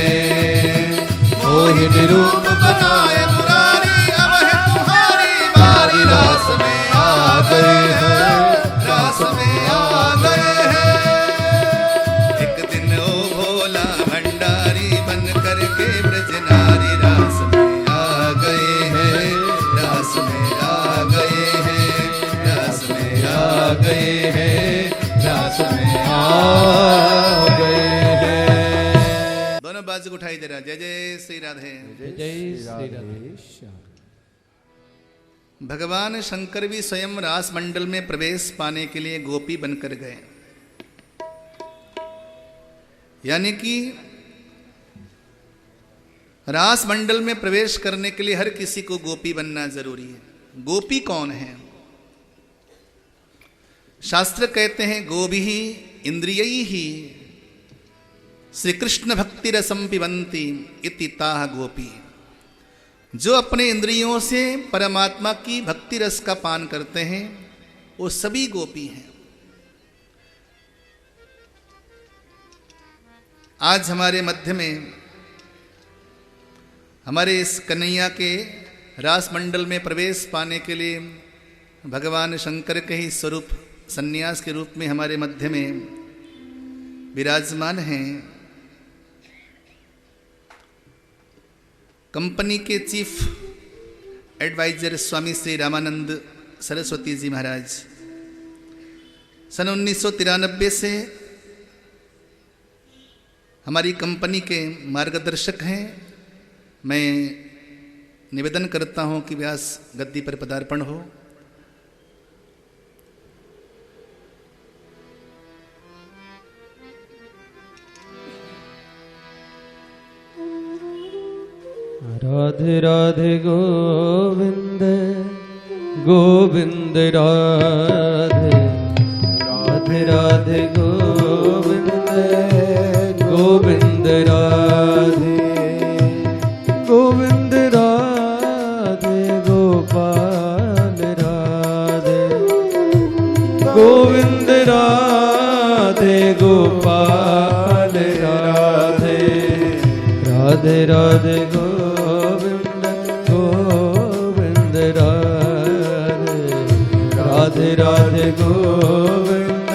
मोहिनी रूप बनाए मुरारी, अब है तुम्हारी बारी। रास में आ गए हैं, रास में आ गए हैं। एक दिन ओ भोला भंडारी बन करके ब्रज नारी। रास में आ गए हैं, रास में आ गए हैं, रास में आ गए हैं, रास में आ गए हैं। दोनों बाजू उठाई दे रहा। जय जय श्री राधे। जय जय श्री राधे। भगवान शंकर भी स्वयं रास मंडल में प्रवेश पाने के लिए गोपी बनकर गए। यानी कि रास मंडल में प्रवेश करने के लिए हर किसी को गोपी बनना जरूरी है। गोपी कौन है? शास्त्र कहते हैं गोभिः इंद्रियैः श्री कृष्ण भक्ति रसम पिबंती इति ताः गोपी। जो अपने इंद्रियों से परमात्मा की भक्ति रस का पान करते हैं वो सभी गोपी हैं। आज हमारे मध्य में हमारे इस कन्हैया के रास मंडल में प्रवेश पाने के लिए भगवान शंकर के ही स्वरूप सन्यास के रूप में हमारे मध्य में विराजमान हैं कंपनी के चीफ एडवाइजर स्वामी श्री रामानंद सरस्वती जी महाराज। सन 1993 से हमारी कंपनी के मार्गदर्शक हैं। मैं निवेदन करता हूं कि व्यास गद्दी पर पदार्पण हो। राधे राधे गोविंद गोविंद राधे, राधे राधे गोविंद गोविंद राधे, गोविंद राधे गोपाल राधे, गोविंद राधे गोपाल राधे, राधे राधे गोविंद गोविंद राधे, राधे राधे गोविंद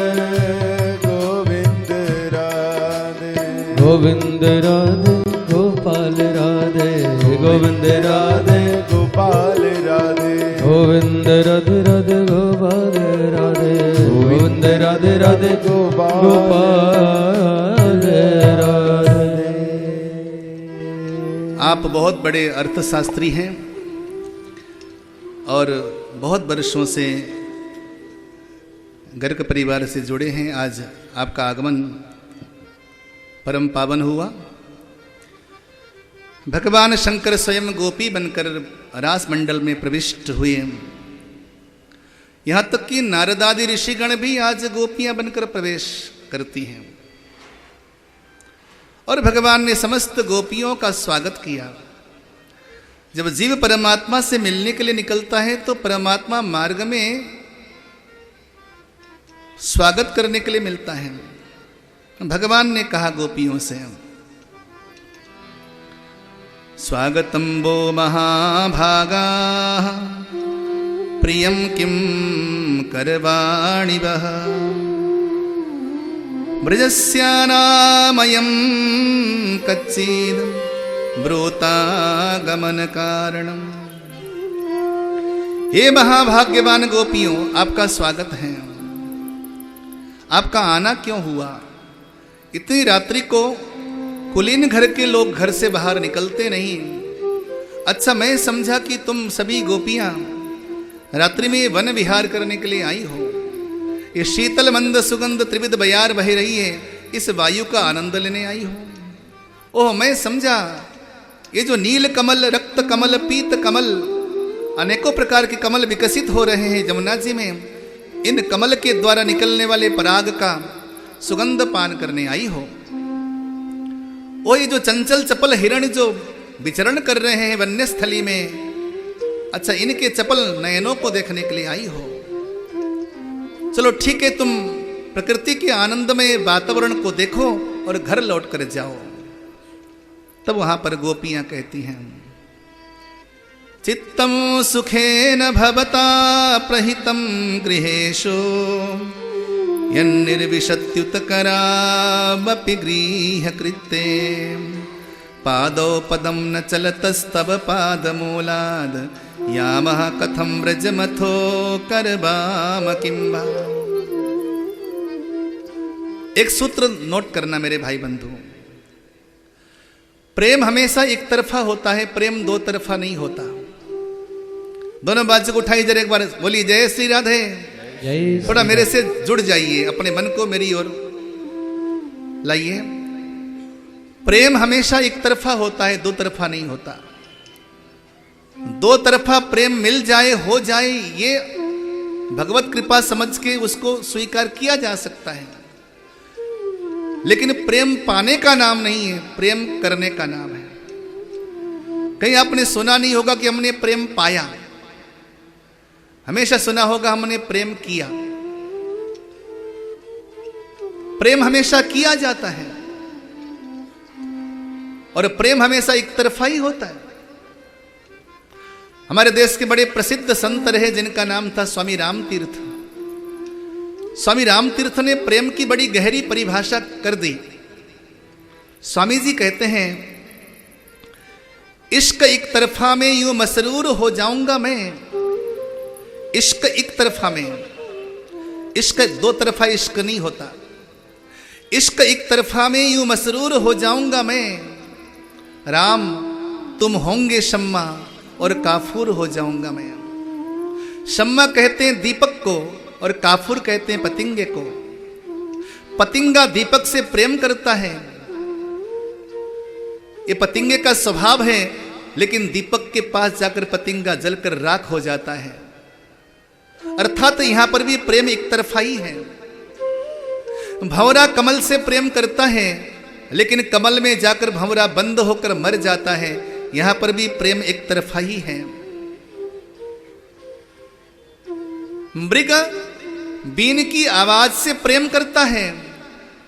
गोविंद राधे, गोविंद राधे गोपाल राधे, गोविंद राधे गोपाल राधे, गोविंद राधे राधे गोपाल राधे, गोविंद राधे राधे गोपाल राधे। आप बहुत बड़े अर्थशास्त्री हैं और बहुत वर्षों से गर्ग परिवार से जुड़े हैं। आज आपका आगमन परम पावन हुआ। भगवान शंकर स्वयं गोपी बनकर रास मंडल में प्रविष्ट हुए। यहाँ तक कि नारदादि ऋषिगण भी आज गोपियां बनकर प्रवेश करती हैं और भगवान ने समस्त गोपियों का स्वागत किया। जब जीव परमात्मा से मिलने के लिए निकलता है तो परमात्मा मार्ग में स्वागत करने के लिए मिलता है। भगवान ने कहा गोपियों से, स्वागतम वो महाभागा प्रियम किम करवाणि वह, ब्रजस्यानामयं कच्चिद ब्रूतागमन कारणम। हे महाभाग्यवान गोपियों, आपका स्वागत है। आपका आना क्यों हुआ? इतनी रात्रि को कुलीन घर के लोग घर से बाहर निकलते नहीं। अच्छा, मैं समझा कि तुम सभी गोपियां रात्रि में वन विहार करने के लिए आई हो, ये शीतल मंद सुगंध त्रिविध बयार बह रही है, इस वायु का आनंद लेने आई हो। ओह, मैं समझा ये जो नील कमल, रक्त कमल, पीत कमल, अनेकों प्रकार के कमल विकसित हो रहे हैं जमुना जी में, इन कमल के द्वारा निकलने वाले पराग का सुगंध पान करने आई हो। ओ, ये जो चंचल चपल हिरण जो विचरण कर रहे हैं वन्य स्थली में, अच्छा इनके चपल नयनों को देखने के लिए आई हो। चलो ठीक है, तुम प्रकृति के आनंदमय वातावरण को देखो और घर लौट कर जाओ। तब वहां पर गोपियां कहती हैं, चित्तम सुखेन भवता प्रहितम गृहेषु यन्निर्विशत्युतकरामपि गृहकृत्ये पादौ पदं न चलतस्तव पादमूलाद् यामः कथं व्रजमथो करवाम किं वा। एक सूत्र नोट करना मेरे भाई बंधु, प्रेम हमेशा एक तरफा होता है, प्रेम दो तरफा नहीं होता। दोनों बाजू को उठाई जरा एक बार बोलिए जय श्री राधे। थोड़ा मेरे से जुड़ जाइए, अपने मन को मेरी ओर लाइए। प्रेम हमेशा एक तरफा होता है, दो तरफा नहीं होता। दो तरफा प्रेम मिल जाए, हो जाए, ये भगवत कृपा समझ के उसको स्वीकार किया जा सकता है, लेकिन प्रेम पाने का नाम नहीं है, प्रेम करने का नाम है। कहीं आपने सुना नहीं होगा कि हमने प्रेम पाया, हमेशा सुना होगा हमने प्रेम किया। प्रेम हमेशा किया जाता है और प्रेम हमेशा एक तरफा ही होता है। हमारे देश के बड़े प्रसिद्ध संत रहे जिनका नाम था स्वामी राम तीर्थ। स्वामी राम तीर्थ ने प्रेम की बड़ी गहरी परिभाषा कर दी। स्वामी जी कहते हैं, इश्क एक तरफा में यूं मसरूर हो जाऊंगा मैं। इश्क एक तरफा में, इश्क दो तरफा इश्क नहीं होता। इश्क एक तरफा में यूं मसरूर हो जाऊंगा मैं, राम तुम होंगे शम्मा और काफूर हो जाऊंगा मैं। शम्मा कहते हैं दीपक को और काफूर कहते हैं पतिंगे को। पतिंगा दीपक से प्रेम करता है, ये पतिंगे का स्वभाव है, लेकिन दीपक के पास जाकर पतिंगा जलकर राख हो जाता है। अर्थात यहां पर भी प्रेम एक तरफा ही है। भंवरा कमल से प्रेम करता है, लेकिन कमल में जाकर भंवरा बंद होकर मर जाता है। यहां पर भी प्रेम एक तरफा ही है। मृग बीन की आवाज से प्रेम करता है,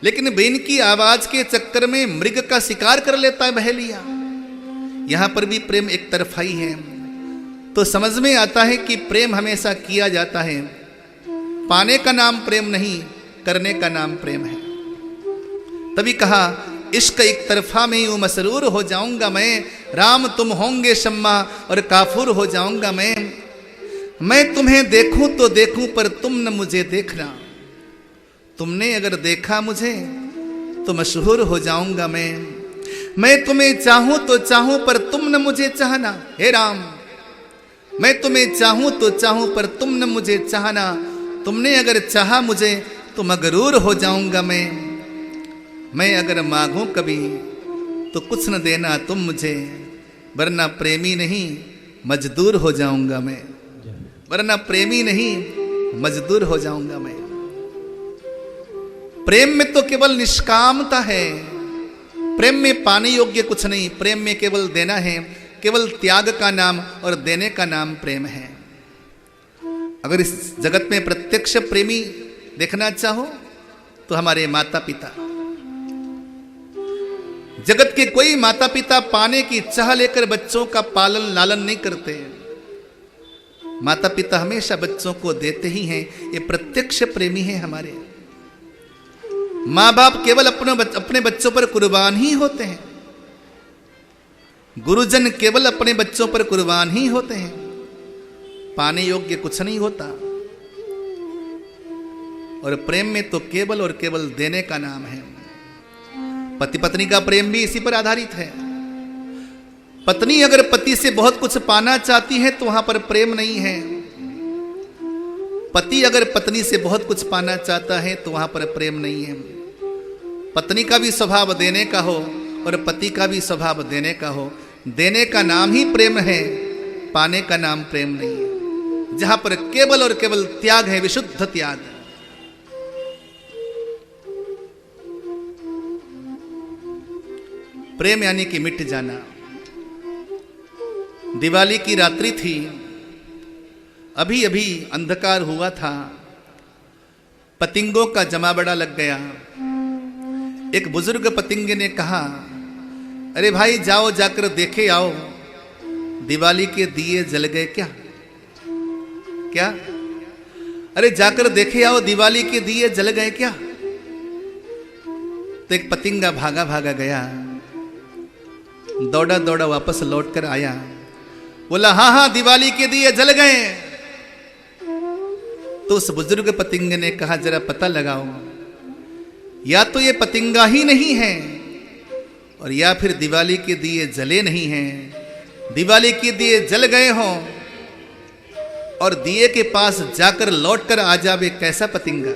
लेकिन बीन की आवाज के चक्कर में मृग का शिकार कर लेता है बहेलिया। यहां पर भी प्रेम एक तरफा ही है। तो समझ में आता है कि प्रेम हमेशा किया जाता है, पाने का नाम प्रेम नहीं, करने का नाम प्रेम है। तभी कहा, इश्क एक तरफा में यूं मसरूर हो जाऊंगा मैं, राम तुम होंगे शम्मा और काफूर हो जाऊंगा मैं तुम्हें देखूं तो देखूं पर तुम न मुझे देखना। तुमने अगर देखा मुझे तो मशहूर हो जाऊंगा मैं तुम्हें चाहूं तो चाहूं पर तुम न मुझे चाहना। हे राम, मैं तुम्हें चाहूं तो चाहूं पर तुम न मुझे चाहना। तुमने अगर चाहा मुझे तो मगरूर हो जाऊंगा मैं अगर मांगूं कभी तो कुछ न देना तुम मुझे, वरना प्रेमी नहीं मजदूर हो जाऊंगा मैं। वरना प्रेमी नहीं मजदूर हो जाऊंगा मैं। प्रेम में तो केवल निष्कामता है, प्रेम में पाने योग्य कुछ नहीं। प्रेम में केवल देना है, केवल त्याग का नाम और देने का नाम प्रेम है। अगर इस जगत में प्रत्यक्ष प्रेमी देखना चाहो तो हमारे माता पिता। जगत के कोई माता पिता पाने की चाह लेकर बच्चों का पालन लालन नहीं करते। माता पिता हमेशा बच्चों को देते ही हैं, ये प्रत्यक्ष प्रेमी हैं हमारे। माँ बाप केवल अपने बच्चों पर कुर्बान ही होते हैं। गुरुजन केवल अपने बच्चों पर कुर्बान ही होते हैं, पाने योग्य कुछ नहीं होता। और प्रेम में तो केवल और केवल देने का नाम है। पति पत्नी का प्रेम भी इसी पर आधारित है। पत्नी अगर पति से बहुत कुछ पाना चाहती है तो वहां पर प्रेम नहीं है, पति अगर पत्नी से बहुत कुछ पाना चाहता है तो वहां पर प्रेम नहीं है। पत्नी का भी स्वभाव देने का हो और पति का भी स्वभाव देने का हो, देने का नाम ही प्रेम है, पाने का नाम प्रेम नहीं है। जहां पर केवल और केवल त्याग है, विशुद्ध त्याग। प्रेम यानी कि मिट जाना। दिवाली की रात्रि थी, अभी अभी अंधकार हुआ था, पतिंगों का जमावड़ा लग गया। एक बुजुर्ग पतिंग ने कहा, अरे भाई जाओ जाकर देखे आओ, दिवाली के दिए जल गए क्या? क्या? अरे जाकर देखे आओ, दिवाली के दिए जल गए क्या? तो एक पतिंगा भागा भागा गया, दौड़ा दौड़ा वापस लौट कर आया, बोला हाँ हाँ दिवाली के दिए जल गए। तो उस बुजुर्ग पतिंग ने कहा, जरा पता लगाओ, या तो ये पतिंगा ही नहीं है और या फिर दिवाली के दिए जले नहीं हैं। दिवाली के दिए जल गए हों और दिए के पास जाकर लौटकर आ जावे, कैसा पतिंगा?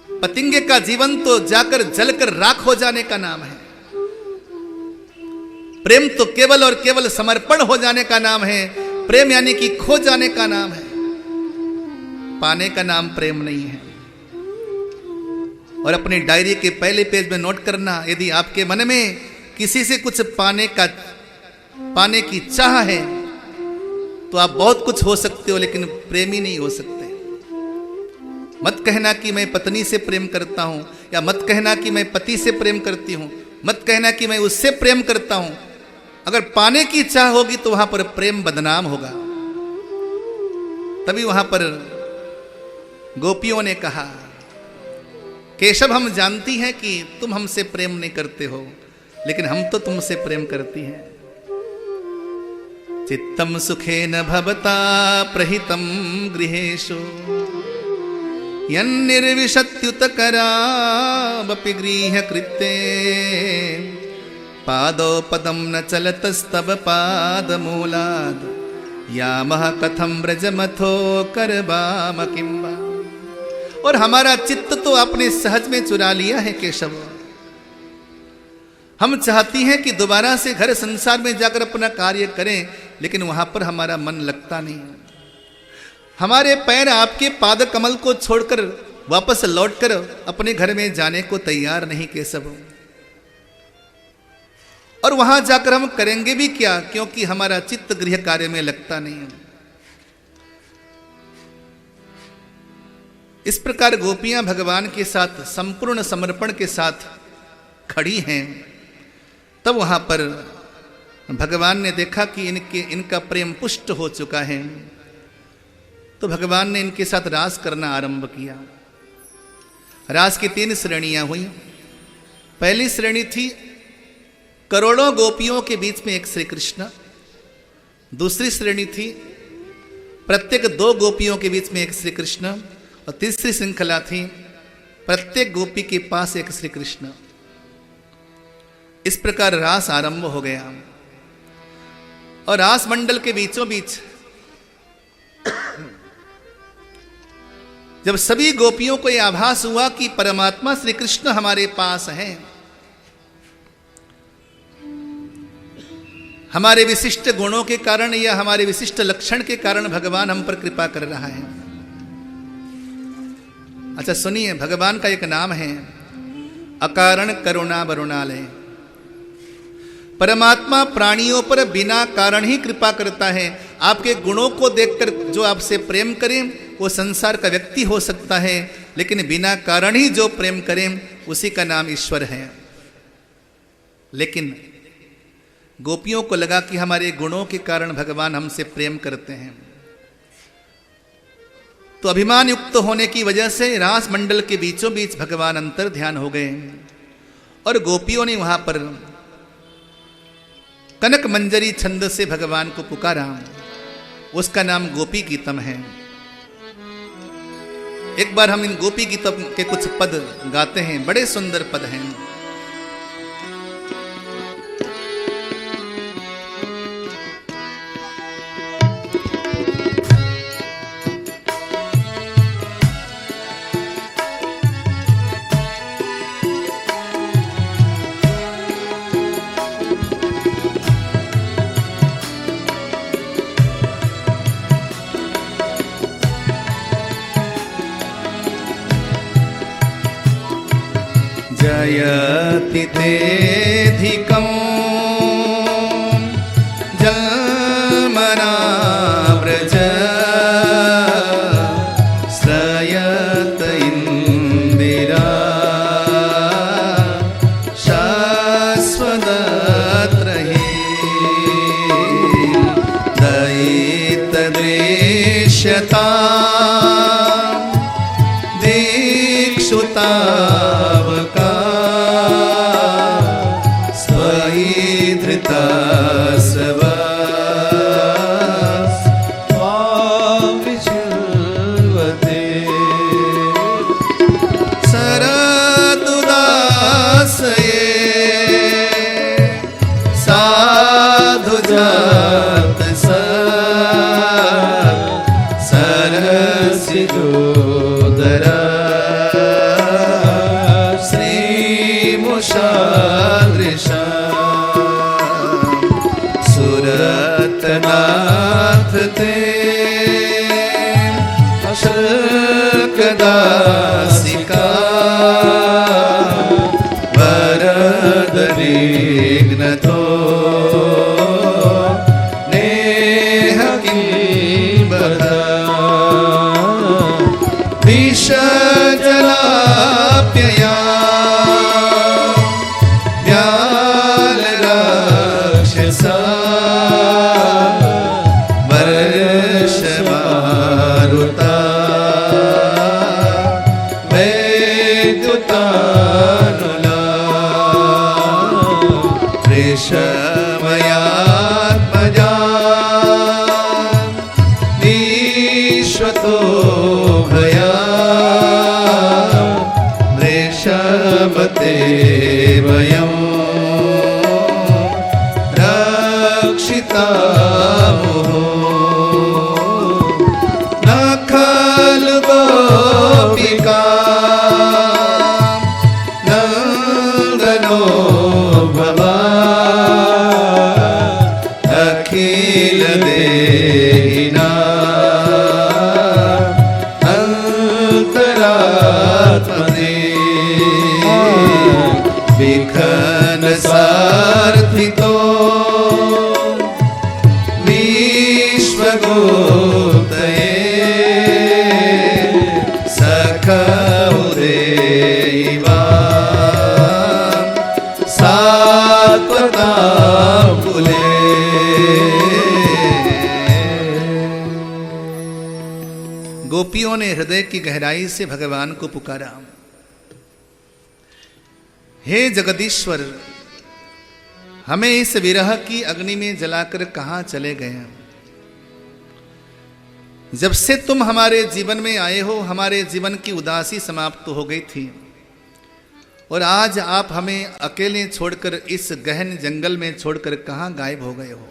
पतिंगे का जीवन तो जाकर जलकर राख हो जाने का नाम है। प्रेम तो केवल और केवल समर्पण हो जाने का नाम है। प्रेम यानी कि खो जाने का नाम है, पाने का नाम प्रेम नहीं है। और अपनी डायरी के पहले पेज में नोट करना, यदि आपके मन में किसी से कुछ पाने की चाह है तो आप बहुत कुछ हो सकते हो, लेकिन प्रेमी नहीं हो सकते। मत कहना कि मैं पत्नी से प्रेम करता हूं, या मत कहना कि मैं पति से प्रेम करती हूं, मत कहना कि मैं उससे प्रेम करता हूं। अगर पाने की चाह होगी तो वहां पर प्रेम बदनाम होगा। तभी वहां पर गोपियों ने कहा, केशव हम जानती हैं कि तुम हमसे प्रेम नहीं करते हो, लेकिन हम तो तुमसे प्रेम करती हैं। चित्तम सुखेन भवता प्रहितम गृहेषु यन्निर्विशत्युत करावपि गृहकृत्ये पादो पदम न चलतस्तव पादमूलाद् यामः कथम व्रजमथो करवाम किंबा। और हमारा चित्त तो आपने सहज में चुरा लिया है केशव। हम चाहती हैं कि दोबारा से घर संसार में जाकर अपना कार्य करें, लेकिन वहां पर हमारा मन लगता नहीं है। हमारे पैर आपके पाद कमल को छोड़कर वापस लौटकर अपने घर में जाने को तैयार नहीं केशव। और वहां जाकर हम करेंगे भी क्या, क्योंकि हमारा चित्त गृह कार्य में लगता नहीं है। इस प्रकार गोपियां भगवान के साथ संपूर्ण समर्पण के साथ खड़ी हैं। तब वहां पर भगवान ने देखा कि इनका प्रेम पुष्ट हो चुका है, तो भगवान ने इनके साथ रास करना आरंभ किया। रास की 3 श्रेणियां हुई। पहली श्रेणी थी करोड़ों गोपियों के बीच में एक श्री कृष्ण। दूसरी श्रेणी थी प्रत्येक 2 गोपियों के बीच में एक श्री कृष्ण। और तीसरी श्रृंखला थी प्रत्येक गोपी के पास एक श्री कृष्ण। इस प्रकार रास आरंभ हो गया। और रास मंडल के बीचों बीच जब सभी गोपियों को यह आभास हुआ कि परमात्मा श्री कृष्ण हमारे पास हैं, हमारे विशिष्ट गुणों के कारण या हमारे विशिष्ट लक्षण के कारण भगवान हम पर कृपा कर रहा है। अच्छा सुनिए, भगवान का एक नाम है अकारण करुणा वरुणालय। परमात्मा प्राणियों पर बिना कारण ही कृपा करता है। आपके गुणों को देखकर जो आपसे प्रेम करें वो संसार का व्यक्ति हो सकता है, लेकिन बिना कारण ही जो प्रेम करें उसी का नाम ईश्वर है। लेकिन गोपियों को लगा कि हमारे गुणों के कारण भगवान हमसे प्रेम करते हैं, तो अभिमान युक्त होने की वजह से रास मंडल के बीचों बीच भगवान अंतर ध्यान हो गए। और गोपियों ने वहां पर कनक मंजरी छंद से भगवान को पुकारा। उसका नाम गोपी गीतम है। एक बार हम इन गोपी गीतम के कुछ पद गाते हैं, बड़े सुंदर पद हैं। जयति तेऽधिकं जन्मनाव्रज श्रयत इन्दिरा शाश्वतत्रहि दयितदृश्यता दीक्षुतावका स्वयि धृता सवा त्वां विचिन्वते शरदुदासये साधुजात सरसिजोदरा श्रीमुषादृशा सुरतनाथ ते अशोकदासिका वरदरिघ्नतो नेह किंबदा विषजलाप्यया व्यालराक्षसा वर्षमारुता वैद्युतानुला वृषमयात्मजा विश्वतो भया वृषभते वयं रक्षितामो न खलु गोपिका नन्दनो भवान् अखिलदेहिना अन्तरात्मने विघ्न सार्थितो विश्वगोप्तये सखौरेवा सात्वताम्बुले गोपियों ने हृदय की गहराई से भगवान को पुकारा, हे जगदीश्वर, हमें इस विरह की अग्नि में जलाकर कहां चले गए। जब से तुम हमारे जीवन में आए हो, हमारे जीवन की उदासी समाप्त हो गई थी और आज आप हमें अकेले छोड़कर इस गहन जंगल में छोड़कर कहां गायब हो गए हो।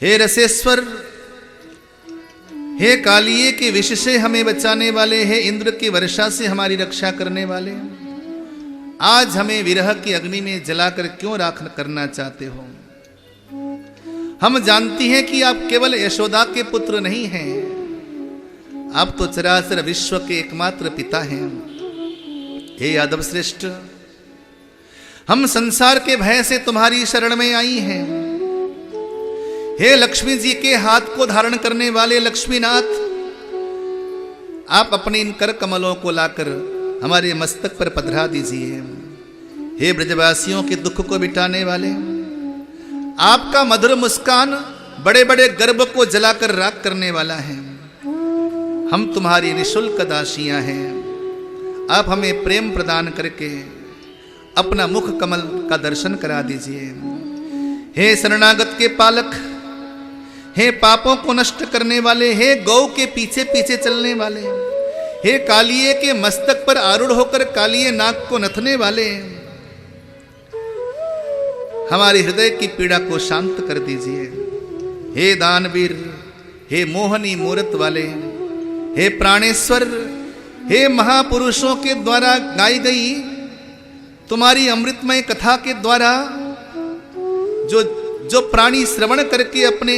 हे रसेश्वर, हे कालिए के विष से हमें बचाने वाले, हे इंद्र की वर्षा से हमारी रक्षा करने वाले, आज हमें विरह की अग्नि में जलाकर क्यों राख करना चाहते हो। हम जानती हैं कि आप केवल यशोदा के पुत्र नहीं हैं, आप तो चराचर विश्व के एकमात्र पिता हैं। हे यादव श्रेष्ठ, हम संसार के भय से तुम्हारी शरण में आई हैं। हे लक्ष्मी जी के हाथ को धारण करने वाले लक्ष्मीनाथ, आप अपने इन कर कमलों को लाकर हमारे मस्तक पर पधरा दीजिए। हे ब्रजवासियों के दुख को मिटाने वाले, आपका मधुर मुस्कान बड़े बड़े गर्भ को जलाकर राख करने वाला है। हम तुम्हारी निःशुल्क दासियां हैं, आप हमें प्रेम प्रदान करके अपना मुख कमल का दर्शन करा दीजिए। हे शरणागत के पालक, हे पापों को नष्ट करने वाले, हे गौ के पीछे पीछे चलने वाले, हे कालिए के मस्तक पर आरूढ़ होकर कालिए नाग को नथने वाले, हमारी हृदय की पीड़ा को शांत कर दीजिए। हे दानवीर, हे मोहनी मूरत वाले, हे प्राणेश्वर, हे महापुरुषों के द्वारा गाई गई तुम्हारी अमृतमय कथा के द्वारा जो प्राणी श्रवण करके अपने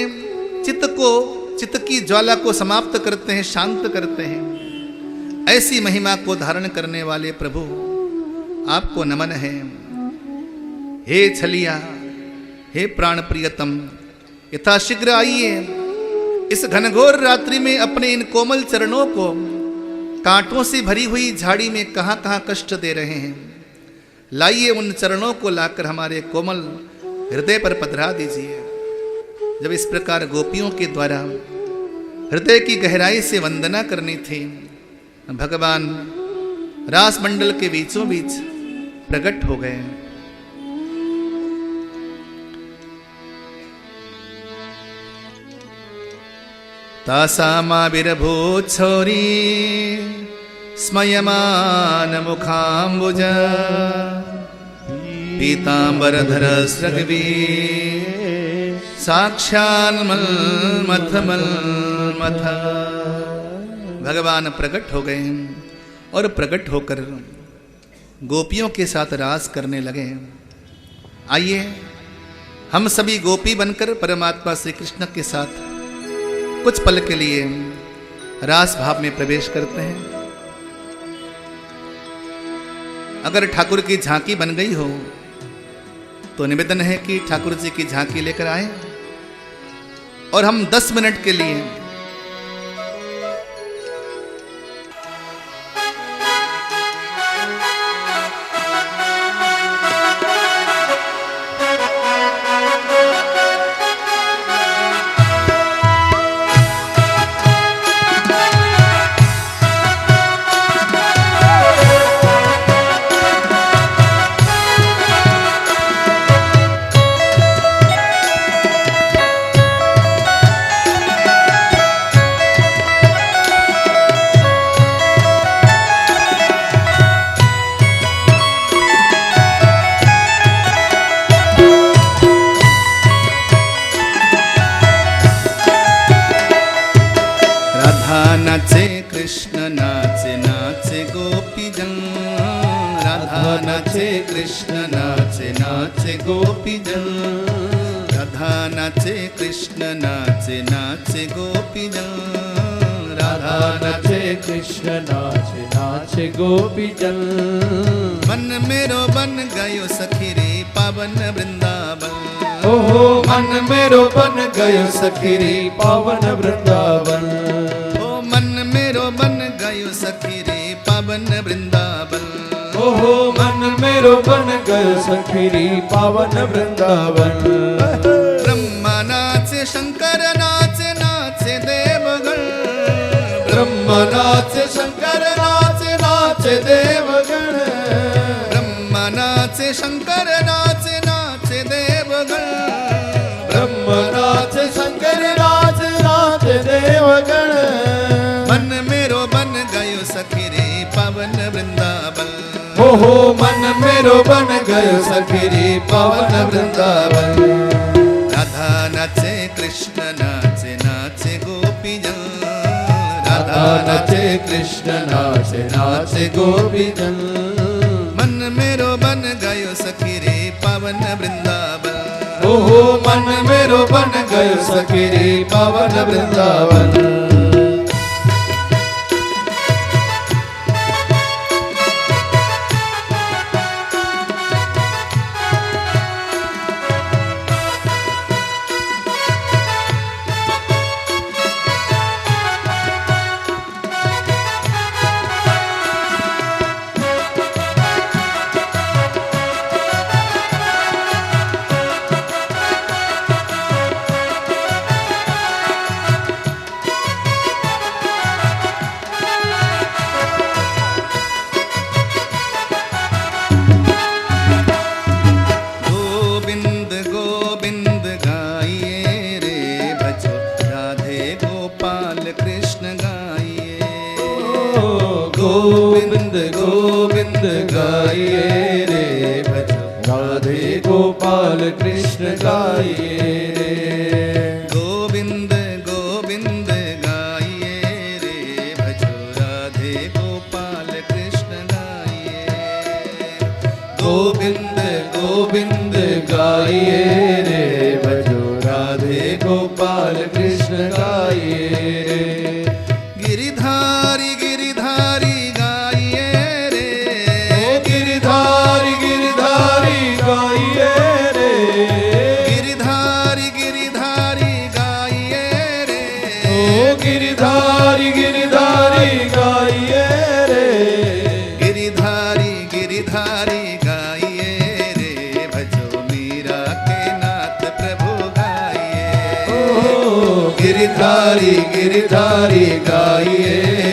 चित्त की ज्वाला को समाप्त करते हैं, शांत करते हैं, ऐसी महिमा को धारण करने वाले प्रभु, आपको नमन है। हे छलिया, हे प्राण प्रियतम, यथाशीघ्र आइए। इस घनघोर रात्रि में अपने इन कोमल चरणों को कांटों से भरी हुई झाड़ी में कहां कहां कष्ट दे रहे हैं। लाइए उन चरणों को लाकर हमारे कोमल हृदय पर पधरा दीजिए। जब इस प्रकार गोपियों के द्वारा हृदय की गहराई से वंदना करनी थी, भगवान रास मंडल के बीचों बीच प्रकट हो गए। तासामाविर्भूच्छौरी स्मयमान मुखाम्बुज पीतांबरधर स्रग्वी साक्षान्मथ मथ। भगवान प्रकट हो गए और प्रकट होकर गोपियों के साथ रास करने लगे। आइए हम सभी गोपी बनकर परमात्मा श्री कृष्ण के साथ कुछ पल के लिए रास भाव में प्रवेश करते हैं। अगर ठाकुर की झांकी बन गई हो तो निवेदन है कि ठाकुर जी की झांकी लेकर आए और हम 10 मिनट के लिए नाचे कृष्ण नाचे नाचे गोपी जन। राधा नाचे कृष्ण नाचे नाचे गोपी जन। राधा नाचे कृष्ण नाचे नाचे गोपी जन। राधा नाचे कृष्ण नाचे नाचे गोपी जन। मन मेरो बन गयो सखी रे पावन वृंदावन। ओहो मन मेरो बन गयो सखी रे पावन वृंदावन। मन मेरो बन गयो सखी रे पावन वृंदावन। ओहो मन मेरो बन गयो सखी रे पावन वृंदावन। ब्रह्मा नाचे शंकर नाचे नाचे देवगण। ब्रह्मा नाचे शंकर नाचे नाचे देवगण। ब्रह्मा नाचे शंकर नाचे नाचे देवगण। ब्रह्मा नाचे शंकर नाचे नाचे देवगण। मन मेरो बन गयो सखी रे पावन वृंदावन। ओहो मन मेरो बन गयो सखी रे पावन वृंदावन। राधा नाचे कृष्ण नाचे नाचे गोपी जन। राधा नाचे कृष्ण नाचे नाचे गोपी जन। मन मेरो बन गयो सखी रे पावन वृंदावन। ओहो मन मेरो बन गयो सखी रे पावन वृंदावन। गोविंद गोविंद गाइए रे भजो। राधे गोपाल कृष्ण गाइए रे। गोविंद गोविंद गाइए रे भजो। राधे गोपाल कृष्ण गाइए। गोविंद गोविंद गाइए रे भजो। राधे गोपाल कृष्ण गाइए रे। गिरिधारी गिरिधारी गाइए रे। गिरिधारी गिरधारी गिरधारी गाइए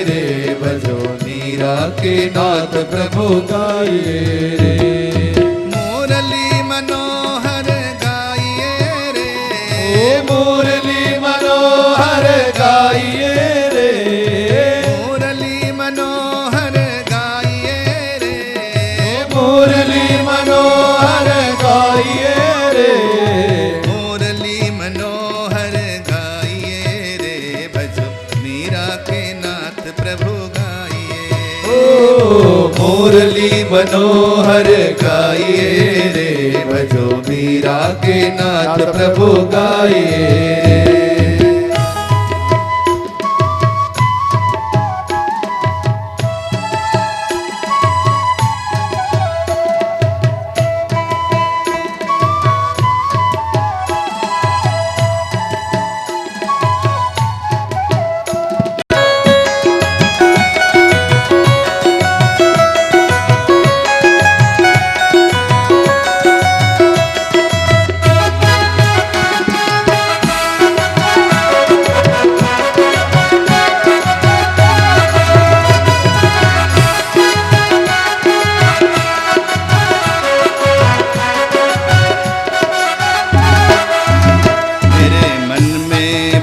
रे, भजो मीरा के नाथ प्रभु गाइए रे। मुरली मनोहर गाइए रे, मुरली मनोहर गाइए रे, मुरली मनोहर गाइए रे, मुरली मनोहर गाइए रे, मुरली मनोहर गाइए रे, भजो मीरा के नाथ प्रभु गाइए। ओ मुरली मनोहर गाइए रे, भजो मीरा के नाथ प्रभु गाइए रे।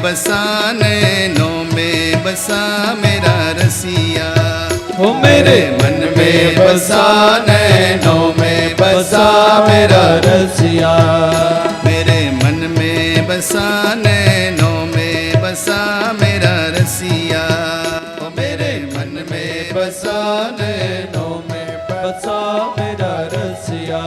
बसा नैनों में बसा मेरा रसिया, ओ मेरे मन में बसा नैनों में बसा मेरा रसिया, मेरे मन में बसा नैनों में बसा मेरा रसिया, ओ मेरे मन में बसा नैनों में बसा मेरा रसिया।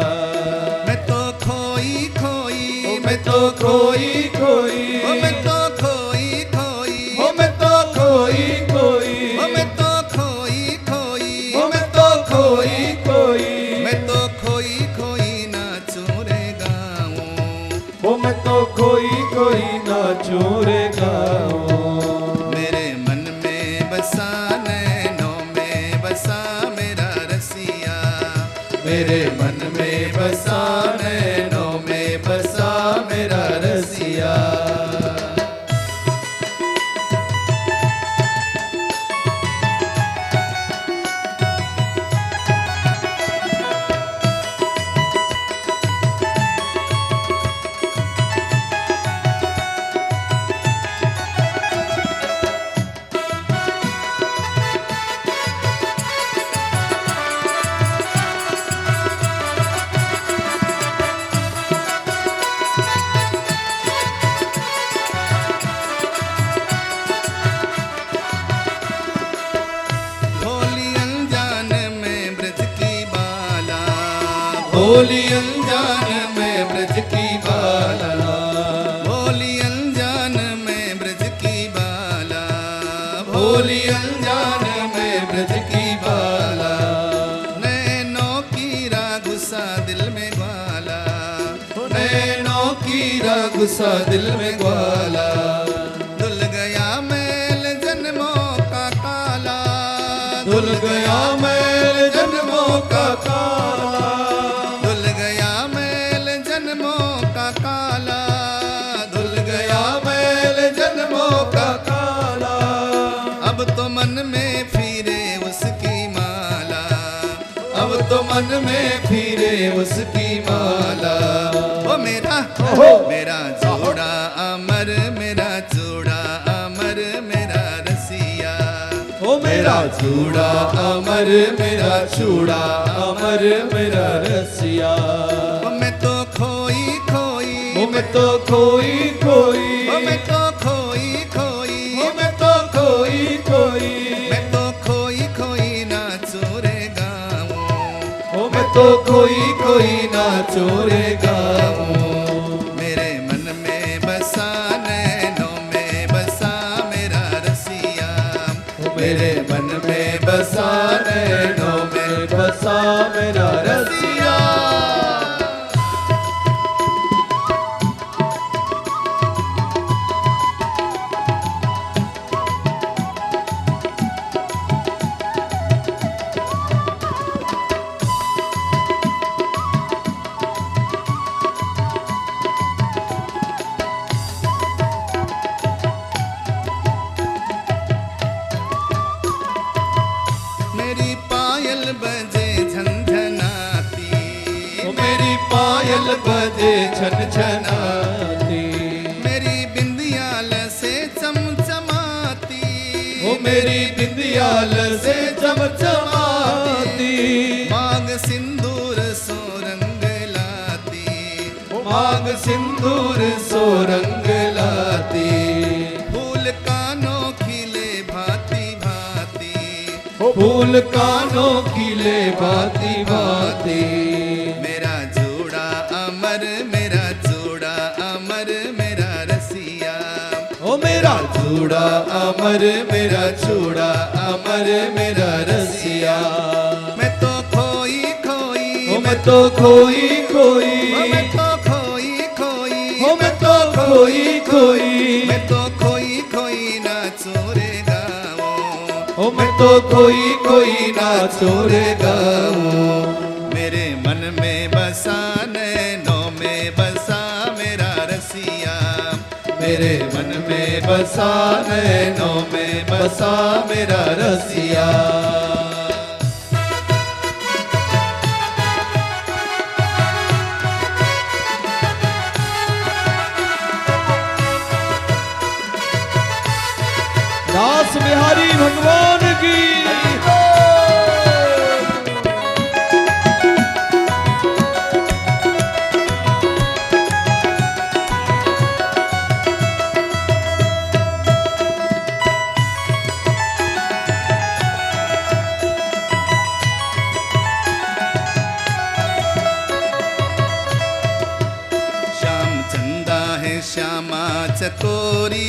मैं तो खोई खोई, मैं तो खोई खोई, ओ मैं तो खोई खोई, ओ मैं तो खोई खोई, ओ मैं तो खोई खोई, ओ मैं तो खोई खोई, मैं तो खोई खोई नाचूं रे गाऊं, ओ मैं तो खोई खोई नाचूं रे गाऊं। मेरे मन में बसा नैनों में बसा मेरा रसिया, मेरे मन में बसा नैनों में बसा मेरा रसिया। भोली अनजान में ब्रज की बाला, भोली अनजान में ब्रज की बाला, भोली अनजान में ब्रज की बाला। नैनों की रागुसा दिल में ग्वाला, नैनों की रागुसा दिल में ग्वाला। धुल गया मैल जन्मों का काला, धुल गया मैल जन्मों का काला, धुल गया मैल जन्मों का काला, धुल गया मैल जन्मों का काला। अब तो मन में फिरे उसकी माला, अब तो मन में फिरे उसकी माला। ओ मेरा मेरा जोड़ा अमर, मेरा जोड़ा अमर, मेरा रसिया, ओ मेरा चूड़ा अमर, मेरा चूड़ा अमर, मेरा रसिया। ओ मैं तो खोई खोई, ओ मैं तो खोई खोई, ओ मैं तो खोई खोई, ओ मैं तो खोई खोई, मैं तो खोई खोई नाचूं रे गाऊं, ओ मैं तो खोई खोई नाचो रे गाऊं। मेरे मन में बसा नैनों में बसा मेरा रसिया, मेरे मन में बसा नैनों में बसा मेरा रसिया। बजे झनझनाती, ओ मेरी पायल बजे छन छनाती, मेरी बिंदियाल से चमचमाती, ओ मेरी बिंदियाल से चमचमाती, मांग सिंदूर सो रंग लाती, मांग सिंदूर सो रंग लाती, फूल कानों खिले भांति भांति, फूल कानों खिले भांति भांति, मेरा जोड़ा अमर, मेरा जोड़ा अमर, मेरा रसिया, ओ मेरा चूड़ा अमर, मेरा चूड़ा अमर, मेरा रसिया, मैं तो खोई खोई, ओ मैं तो खोई खोई, मैं तो खोई खोई, ओ मैं तो खोई खोई, मैं तो खोई खोई ना चोरे गाओ, ओ मैं तो खोई खोई ना चोरे गाऊं, मेरे मन में बसा नैनों में बसा मेरा रसिया, मेरे मन में बसा नैनों में बसा मेरा रसिया, दास बिहारी भगवान की श्याम चंदा है श्यामा चकोरी,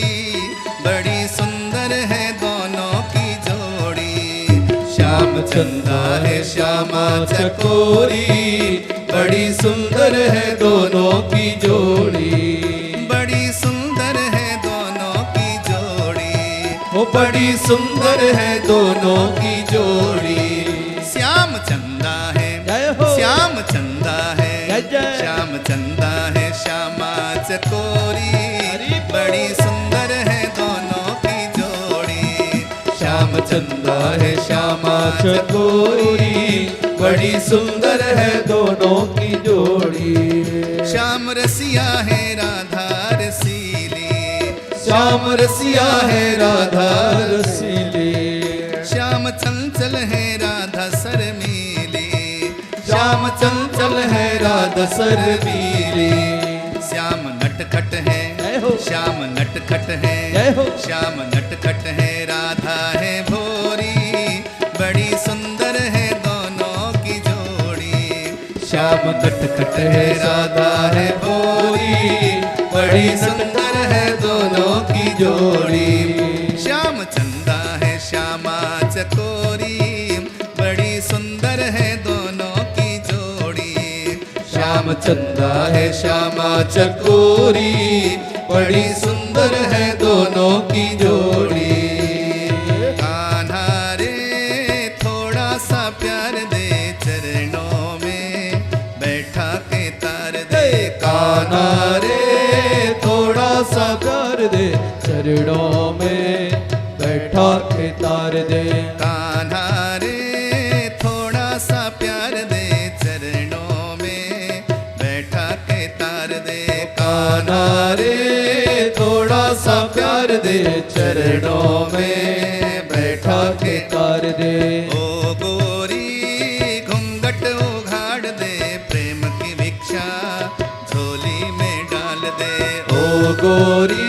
बड़ी सुंदर है दोनों की जोड़ी, श्याम चंदा है श्यामा चकोरी, बड़ी सुंदर है दोनों की जोड़ी, बड़ी सुंदर है दोनों की जोड़ी, वो बड़ी सुंदर है दोनों की जोड़ी, श्याम चंदा है, जय हो श्याम चंदा है, जय जय। श्याम चंदा है श्यामा चकोरी, बड़ी सुंदर है दोनों की जोड़ी, श्याम चंदा है श्यामा चकोरी, बड़ी सुंदर है दोनों की जोड़ी, श्याम रसिया है राधा रसीली, श्याम रसिया है राधा रसीली, श्याम चंचल है राधा शर्मीली, श्याम चंचल है राधा शर्मीली, श्याम नटखट है, जय हो श्याम नटखट है, जय हो श्याम नटखट है, राधा है भोरी, बड़ी सुंदर है दोनों की जोड़ी, श्याम नटखट है राधा है भोरी, बड़ी सुंदर है दोनों की जोड़ी, श्याम चंदा है श्यामा चकोरी, बड़ी सुंदर है दोनों की जोड़ी, श्याम चंदा है श्यामा चकोरी, बड़ी सुंदर है दोनों की जोड़ी, कान्हा रे थोड़ा सा प्यार दे चरणों में बैठा के तार दे, कान्हा रे थोड़ा सा प्यार दे चरणों में बैठा के तार दे, कान्हा रे थोड़ा सा प्यार दे चरणों में बैठा के तार दे, कान्हा रे थोड़ा सा प्यार दे चरणों में बैठा के तार दे, ओ गोरी घूंघट उघाड़ दे प्रेम की भिक्षा झोली में डाल दे, ओ गोरी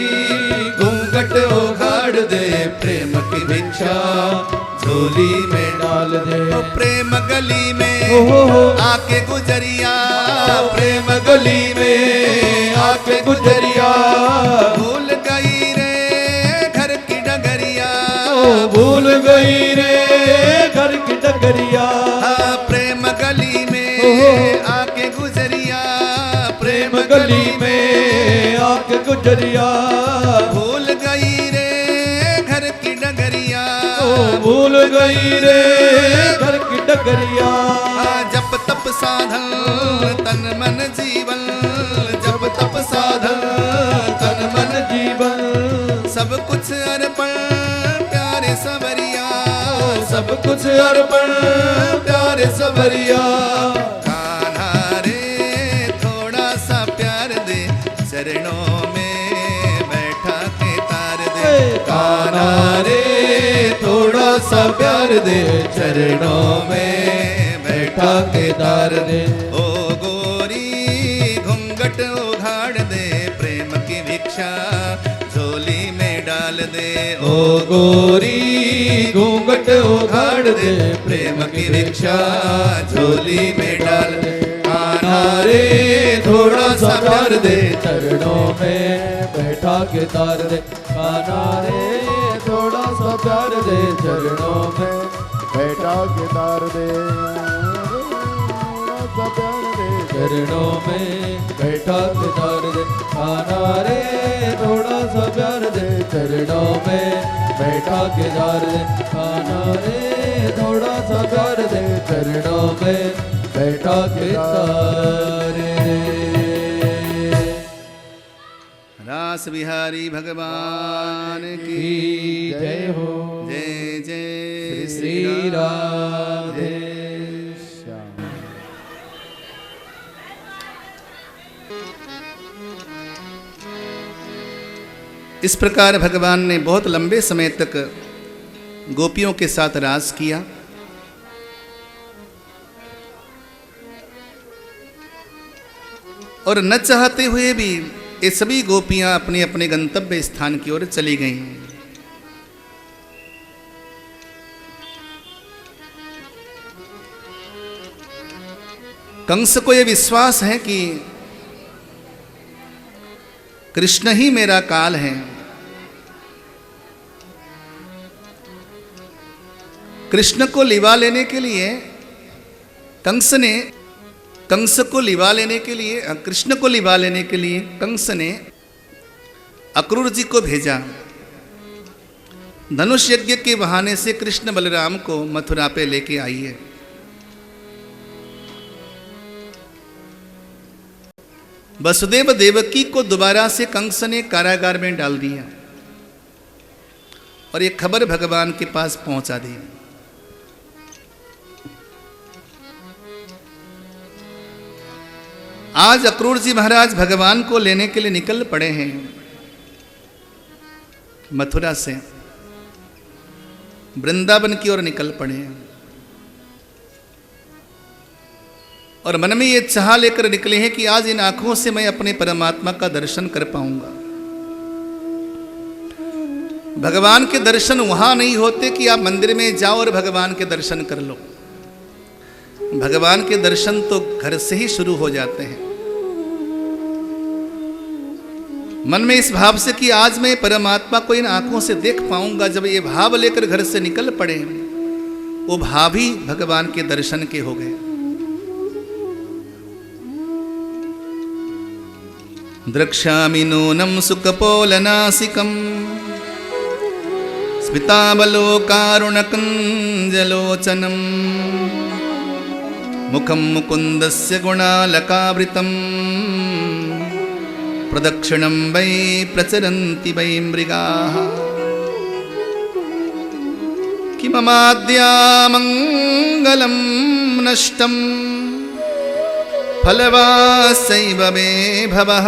घूंघट उघाड़ दे प्रेम की भिक्षा झोली में डाल दे, ओ प्रेम गली में ओहो आके गुजरिया, प्रेम गली में आके गुजरिया, भूल गई रे घर की डगरिया, ओ भूल गई रे घर की डगरिया, हाँ, प्रेम गली में ओहो आके गुजरिया, प्रेम गली में आके गुजरिया, भूल गई रे घर की डगरिया, ओ भूल गई रे घर की डगरिया, जप तप साधन तन मन जीवन, जप तप साधन तन मन जीवन, सब कुछ अर्पण प्यारे सवरिया, सब कुछ अर्पण प्यारे रे सवरिया कान्हा रे थोड़ा सा प्यार दे चरणों में बैठा के तार दे कान्हा रे थोड़ा सा प्यार दे चरणों में बैठा के तार दे ओ गोरी घूंघट उघाड़ दे प्रेम की भिक्षा झोली में डाल दे ओ गोरी घूंघट उघाड़ दे प्रेम की भिक्षा झोली में डाल दे कान्हा रे थोड़ा सा प्यार दे चरणों में बैठा के तार दे कान्हा रे थोड़ा सा प्यार दे चरणों में बैठा के तार दे थोड़ा सा प्यार दे चरणों में बैठा के तार दे कान्हा रे थोड़ा सा प्यार दे चरणों में बैठा के तार दे कान्हा रे थोड़ा सा प्यार दे चरणों में बैठा के तार दे रास बिहारी भगवान की की जय हो जय जय श्री राधे श्याम। इस प्रकार भगवान ने बहुत लंबे समय तक गोपियों के साथ रास किया। और न चाहते हुए भी ये सभी गोपियां अपने अपने गंतव्य स्थान की ओर चली गईं। कंस को यह विश्वास है कि कृष्ण ही मेरा काल है। कृष्ण को लिवा लेने के लिए कंस को लिवा लेने के लिए कृष्ण को लिवा लेने के लिए कंस ने अक्रूर जी को भेजा। धनुष यज्ञ के बहाने से कृष्ण बलराम को मथुरा पे लेके आई है। वसुदेव देवकी को दोबारा से कंस ने कारागार में डाल दिया और ये खबर भगवान के पास पहुंचा दी। आज अक्रूर जी महाराज भगवान को लेने के लिए निकल पड़े हैं मथुरा से, वृंदावन की ओर निकल पड़े हैं और मन में ये चाह लेकर निकले हैं कि आज इन आंखों से मैं अपने परमात्मा का दर्शन कर पाऊंगा। भगवान के दर्शन वहां नहीं होते कि आप मंदिर में जाओ और भगवान के दर्शन कर लो। भगवान के दर्शन तो घर से ही शुरू हो जाते हैं। मन में इस भाव से कि आज मैं परमात्मा को इन आंखों से देख पाऊंगा, जब ये भाव लेकर घर से निकल पड़े, वो भाव ही भगवान के दर्शन के हो गए। द्रक्ष्यामि नूनं सुकपोलनासिकम् स्मितावलोकारुणकञ्जलोचनम् मुखं मुकुन्दस्य गुणालकावृतम् प्रदक्षिणं वै प्रचरन्ति वै मृगाः किममाद्यामङ्गलं नष्टं फलवासैव मे भवः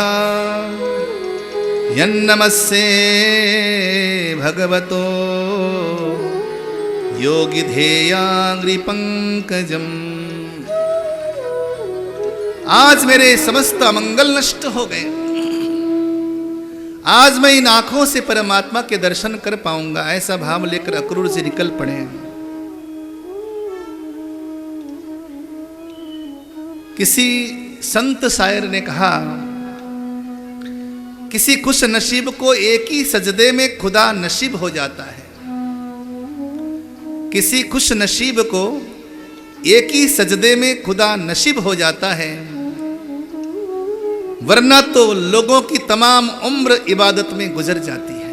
यन्नमस्ये भगवतो योगिधेयाग्रिपङ्कजम्। आज मेरे समस्त अमंगल नष्ट हो गए। आज मैं इन आंखों से परमात्मा के दर्शन कर पाऊंगा, ऐसा भाव लेकर अक्रूर जी निकल पड़े। किसी संत शायर ने कहा, किसी खुश नसीब को एक ही सजदे में खुदा नसीब हो जाता है। किसी खुश नसीब को एक ही सजदे में खुदा नसीब हो जाता है, वरना तो लोगों की तमाम उम्र इबादत में गुजर जाती है।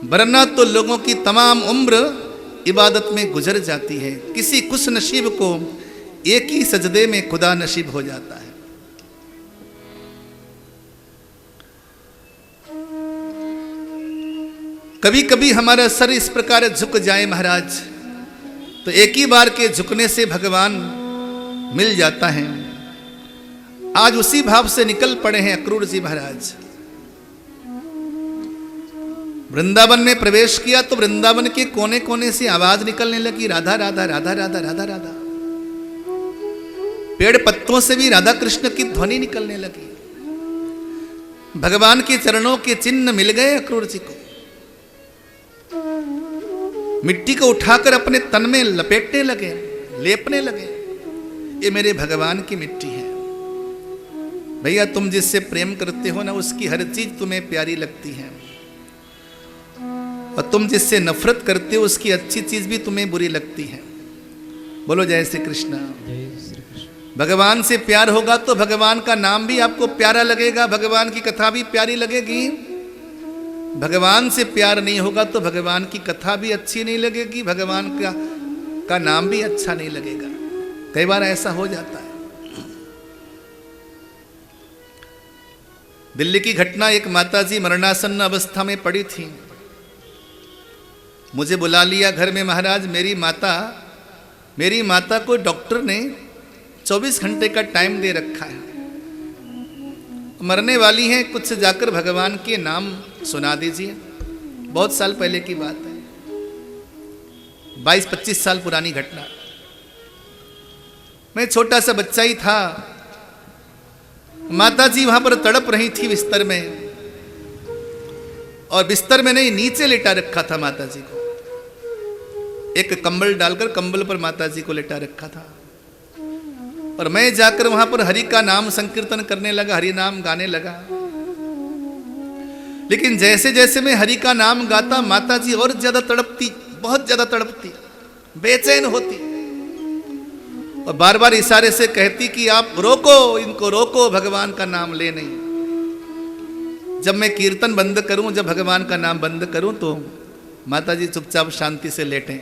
वरना तो लोगों की तमाम उम्र इबादत में गुजर जाती है। किसी खुश नसीब को एक ही सजदे में खुदा नसीब हो जाता है। कभी कभी हमारा सर इस प्रकार झुक जाए महाराज तो एक ही बार के झुकने से भगवान मिल जाता है। आज उसी भाव से निकल पड़े हैं अक्रूर जी महाराज। वृंदावन में प्रवेश किया तो वृंदावन के कोने कोने से आवाज निकलने लगी, राधा राधा राधा राधा राधा राधा। पेड़ पत्तों से भी राधा कृष्ण की ध्वनि निकलने लगी। भगवान के चरणों के चिन्ह मिल गए अक्रूर जी को। मिट्टी को उठाकर अपने तन में लपेटने लगे, लेपने लगे। ये मेरे भगवान की मिट्टी है। भैया तुम जिससे प्रेम करते हो ना, उसकी हर चीज तुम्हें प्यारी लगती है, और तुम जिससे नफरत करते हो उसकी अच्छी चीज भी तुम्हें बुरी लगती है। बोलो जय श्री कृष्ण। भगवान से प्यार होगा तो भगवान का नाम भी आपको प्यारा लगेगा, भगवान की कथा भी प्यारी लगेगी। भगवान से प्यार नहीं होगा तो भगवान की कथा भी अच्छी नहीं लगेगी, भगवान का नाम भी अच्छा नहीं लगेगा। कई बार ऐसा हो जाता है। दिल्ली की घटना, एक माताजी मरणासन्न अवस्था में पड़ी थी। मुझे बुला लिया घर में, महाराज मेरी माता को डॉक्टर ने 24 घंटे का टाइम दे रखा है, मरने वाली हैं, कुछ जाकर भगवान के नाम सुना दीजिए। बहुत साल पहले की बात है, 22-25 साल पुरानी घटना। मैं छोटा सा बच्चा ही था। माता जी वहां पर तड़प रही थी बिस्तर में, और बिस्तर में नहीं, नीचे लेटा रखा था माता जी को। एक कंबल डालकर कंबल पर माता जी को लेटा रखा था, और मैं जाकर वहां पर हरि का नाम संकीर्तन करने लगा, हरि नाम गाने लगा। लेकिन जैसे जैसे मैं हरि का नाम गाता, माता जी और ज्यादा तड़पती, बहुत ज्यादा तड़पती, बेचैन होती, और बार बार इशारे से कहती कि आप रोको, इनको रोको, भगवान का नाम ले नहीं। जब मैं कीर्तन बंद करूं, जब भगवान का नाम बंद करूं, तो माता जी चुपचाप शांति से लेटें।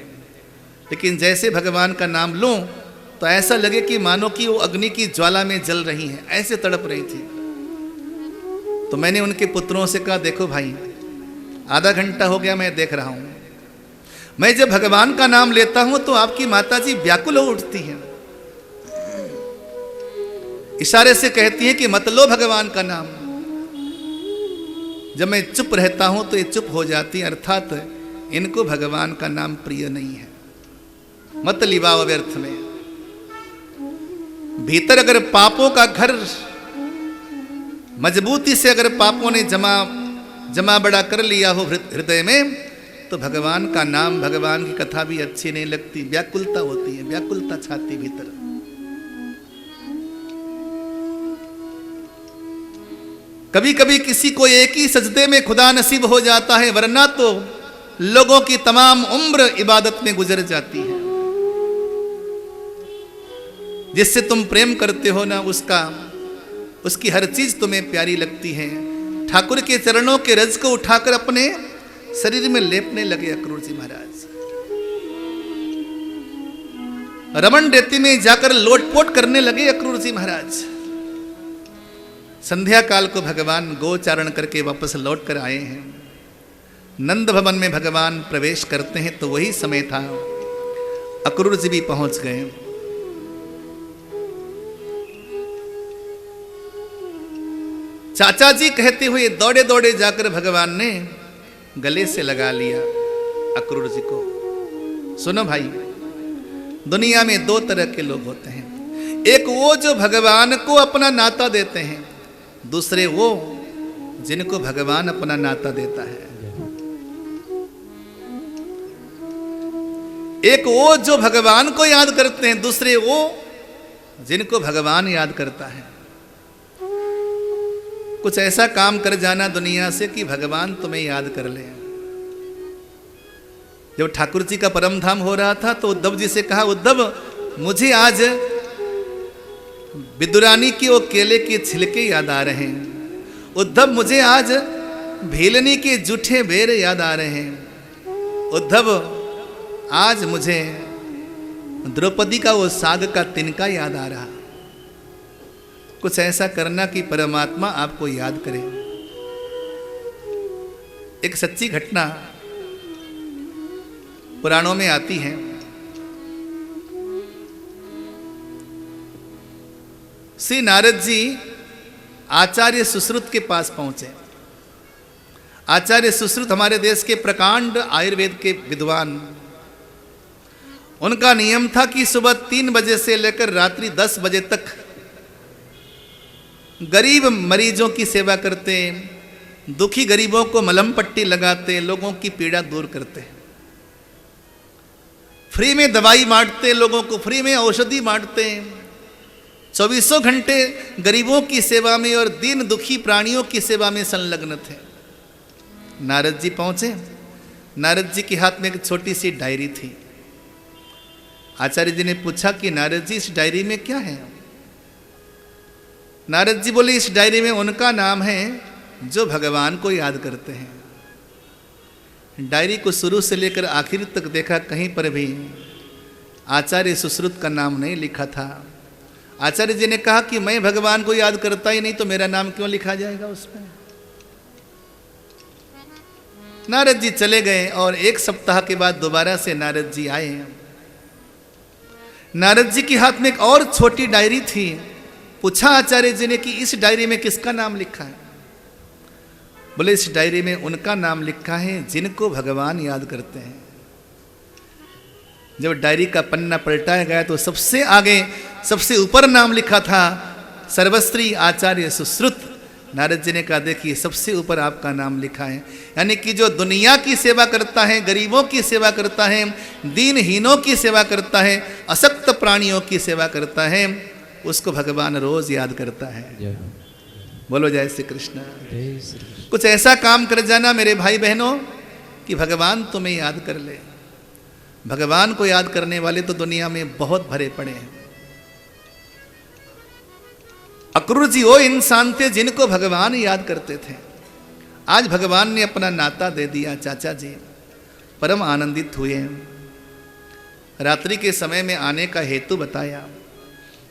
लेकिन जैसे भगवान का नाम लूं तो ऐसा लगे कि मानो कि वो अग्नि की ज्वाला में जल रही हैं, ऐसे तड़प रही थी। तो मैंने उनके पुत्रों से कहा, देखो भाई, आधा घंटा हो गया मैं देख रहा हूं, मैं जब भगवान का नाम लेता हूं तो आपकी माता जी व्याकुल हो उठती हैं, इशारे से कहती हैं कि मत लो भगवान का नाम। जब मैं चुप रहता हूं तो ये चुप हो जाती, अर्थात इनको भगवान का नाम प्रिय नहीं है, मत लिवाओ व्यर्थ में। भीतर अगर पापों का घर मजबूती से अगर पापों ने जमा बड़ा कर लिया हो हृदय में, तो भगवान का नाम, भगवान की कथा भी अच्छी नहीं लगती, व्याकुलता होती है, व्याकुलता छाती भीतर। कभी कभी किसी को एक ही सजदे में खुदा नसीब हो जाता है, वरना तो लोगों की तमाम उम्र इबादत में गुजर जाती है। जिससे तुम प्रेम करते हो ना, उसकी हर चीज तुम्हें प्यारी लगती है। ठाकुर के चरणों के रज को उठाकर अपने शरीर में लेपने लगे अक्रूर जी महाराज। रमन रेती में जाकर लोटपोट करने लगे अक्रूर जी महाराज। संध्या काल को भगवान गोचारण करके वापस लौट कर आए हैं। नंद भवन में भगवान प्रवेश करते हैं तो वही समय था, अक्रूर जी भी पहुंच गए। चाचा जी कहते हुए दौड़े दौड़े जाकर भगवान ने गले से लगा लिया अक्रूर जी को। सुनो भाई, दुनिया में दो तरह के लोग होते हैं, एक वो जो भगवान को अपना नाता देते हैं, दूसरे वो जिनको भगवान अपना नाता देता है। एक वो जो भगवान को याद करते हैं, दूसरे वो जिनको भगवान याद करता है। कुछ ऐसा काम कर जाना दुनिया से कि भगवान तुम्हें याद कर ले। जब ठाकुर जी का परम धाम हो रहा था तो उद्धव जी से कहा, उद्धव मुझे आज विदुरानी की वो केले के छिलके याद आ रहे हैं, उद्धव मुझे आज भेलनी के जूठे बेर याद आ रहे हैं, उद्धव आज मुझे द्रौपदी का वो साग का तिनका याद आ रहा। कुछ ऐसा करना कि परमात्मा आपको याद करे। एक सच्ची घटना पुराणों में आती है। श्री नारद जी आचार्य सुश्रुत के पास पहुंचे। आचार्य सुश्रुत हमारे देश के प्रकांड आयुर्वेद के विद्वान। उनका नियम था कि सुबह 3 बजे से लेकर रात्रि 10 बजे तक गरीब मरीजों की सेवा करते, दुखी गरीबों को मलहम पट्टी लगाते, लोगों की पीड़ा दूर करते, फ्री में दवाई बांटते, लोगों को फ्री में औषधि बांटते, 24 घंटे गरीबों की सेवा में और दीन दुखी प्राणियों की सेवा में संलग्न थे। नारद जी पहुंचे। नारद जी के हाथ में एक छोटी सी डायरी थी। आचार्य जी ने पूछा कि नारद जी इस डायरी में क्या है? नारद जी बोले इस डायरी में उनका नाम है जो भगवान को याद करते हैं। डायरी को शुरू से लेकर आखिर तक देखा, कहीं पर भी आचार्य सुश्रुत का नाम नहीं लिखा था। आचार्य जी ने कहा कि मैं भगवान को याद करता ही नहीं तो मेरा नाम क्यों लिखा जाएगा उसमें? नारद जी चले गए और 1 सप्ताह के बाद दोबारा से नारद जी आए। नारद जी के हाथ में एक और छोटी डायरी थी। पूछा आचार्य जी ने कि इस डायरी में किसका नाम लिखा है? बोले इस डायरी में उनका नाम लिखा है जिनको भगवान याद करते हैं। जब डायरी का पन्ना पलटाया गया तो सबसे आगे सबसे ऊपर नाम लिखा था सर्वश्री आचार्य सुश्रुत। नारद जी ने कहा देखिए सबसे ऊपर आपका नाम लिखा है, यानी कि जो दुनिया की सेवा करता है, गरीबों की सेवा करता है, दीनहीनों की सेवा करता है, अशक्त प्राणियों की सेवा करता है, उसको भगवान रोज याद करता है। बोलो जय श्री कृष्ण। कुछ ऐसा काम कर जाना मेरे भाई बहनों कि भगवान तुम्हें याद कर ले। भगवान को याद करने वाले तो दुनिया में बहुत भरे पड़े हैं। अक्रूर जी वो इंसान थे जिनको भगवान याद करते थे। आज भगवान ने अपना नाता दे दिया। चाचा जी परम आनंदित हुए। रात्रि के समय में आने का हेतु बताया।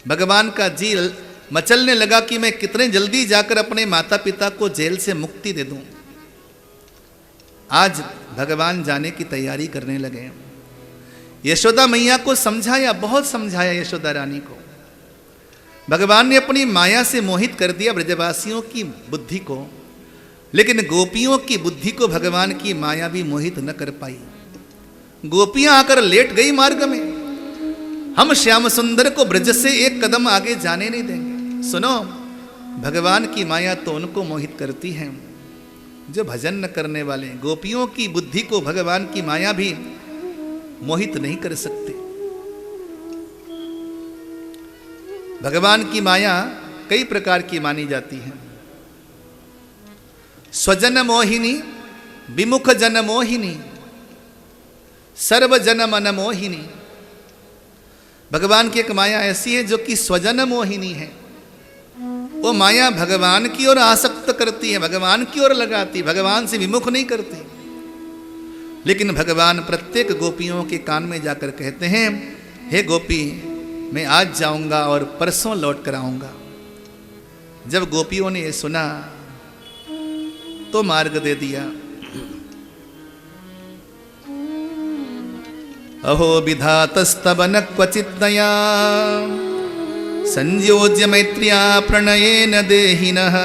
भगवान का जी मचलने लगा कि मैं कितने जल्दी जाकर अपने माता पिता को जेल से मुक्ति दे दूं। आज भगवान जाने की तैयारी करने लगे। यशोदा मैया को समझाया, बहुत समझाया यशोदा रानी को। भगवान ने अपनी माया से मोहित कर दिया ब्रजवासियों की बुद्धि को, लेकिन गोपियों की बुद्धि को भगवान की माया भी मोहित न कर पाई। गोपियां आकर लेट गई मार्ग में। हम श्याम सुंदर को ब्रज से 1 कदम आगे जाने नहीं देंगे। सुनो, भगवान की माया तो उनको मोहित करती है जो भजन न करने वाले। गोपियों की बुद्धि को भगवान की माया भी मोहित नहीं कर सकती। भगवान की माया कई प्रकार की मानी जाती है। स्वजन मोहिनी, विमुख जन मोहिनी, सर्वजन मन मोहिनी। भगवान की एक माया ऐसी है जो कि स्वजन मोहिनी है। वो माया भगवान की ओर आसक्त करती है, भगवान की ओर लगाती, भगवान से विमुख नहीं करती। लेकिन भगवान प्रत्येक गोपियों के कान में जाकर कहते हैं, हे गोपी मैं आज जाऊंगा और परसों लौट कर आऊंगा। जब गोपियों ने ये सुना तो मार्ग दे दिया। अहो विधातस्तवन क्वचित्तया संयोज्य मैत्र्या प्रणयेन देहिनः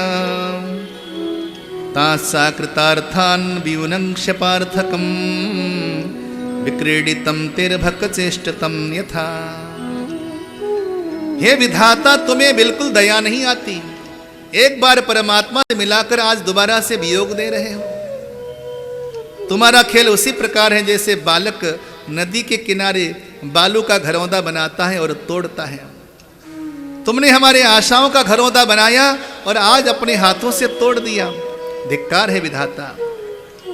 तासा कृतार्थान् वियुनंक्ष्य पार्थकम् विक्रीडितं तिर्भक्चेष्टतं यथा। हे विधाता तुम्हें बिल्कुल दया नहीं आती। एक बार परमात्मा से मिलाकर आज दोबारा से वियोग दे रहे हो। तुम्हारा खेल उसी प्रकार है जैसे बालक नदी के किनारे बालू का घरौंदा बनाता है और तोड़ता है। तुमने हमारे आशाओं का घरौंदा बनाया और आज अपने हाथों से तोड़ दिया। धिक्कार है विधाता।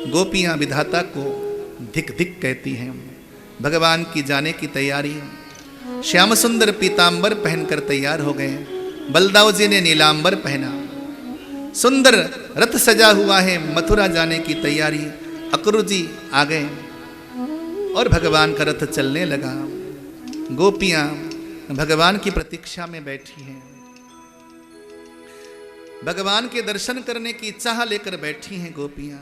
गोपियां विधाता को धिक धिक कहती हैं। भगवान की जाने की तैयारी। श्याम सुंदर पीतांबर पहनकर तैयार हो गए। बलदाव जी ने नीलांबर पहना। सुंदर रथ सजा हुआ है। मथुरा जाने की तैयारी। अक्रूर जी आ गए और भगवान का रथ चलने लगा। गोपियां भगवान की प्रतीक्षा में बैठी हैं। भगवान के दर्शन करने की इच्छा लेकर बैठी हैं गोपियां।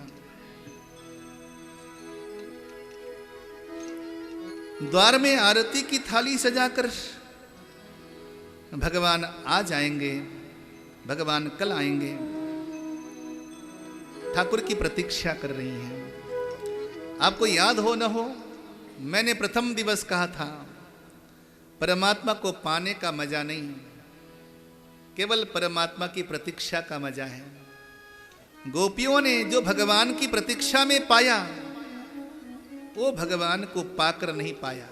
द्वार में आरती की थाली सजाकर भगवान आ जाएंगे, भगवान कल आएंगे, ठाकुर की प्रतीक्षा कर रही हैं। आपको याद हो न हो, मैंने प्रथम दिवस कहा था, परमात्मा को पाने का मजा नहीं, केवल परमात्मा की प्रतीक्षा का मजा है। गोपियों ने जो भगवान की प्रतीक्षा में पाया, वो भगवान को पाकर नहीं पाया।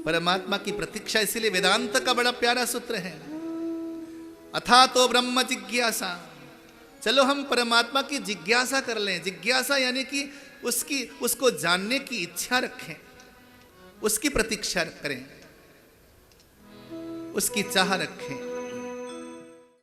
परमात्मा की प्रतीक्षा, इसीलिए वेदांत का बड़ा प्यारा सूत्र है, अथा तो ब्रह्म जिज्ञासा। चलो हम परमात्मा की जिज्ञासा कर लें। जिज्ञासा यानी कि उसको जानने की इच्छा रखें, उसकी प्रतीक्षा करें, उसकी चाह रखें।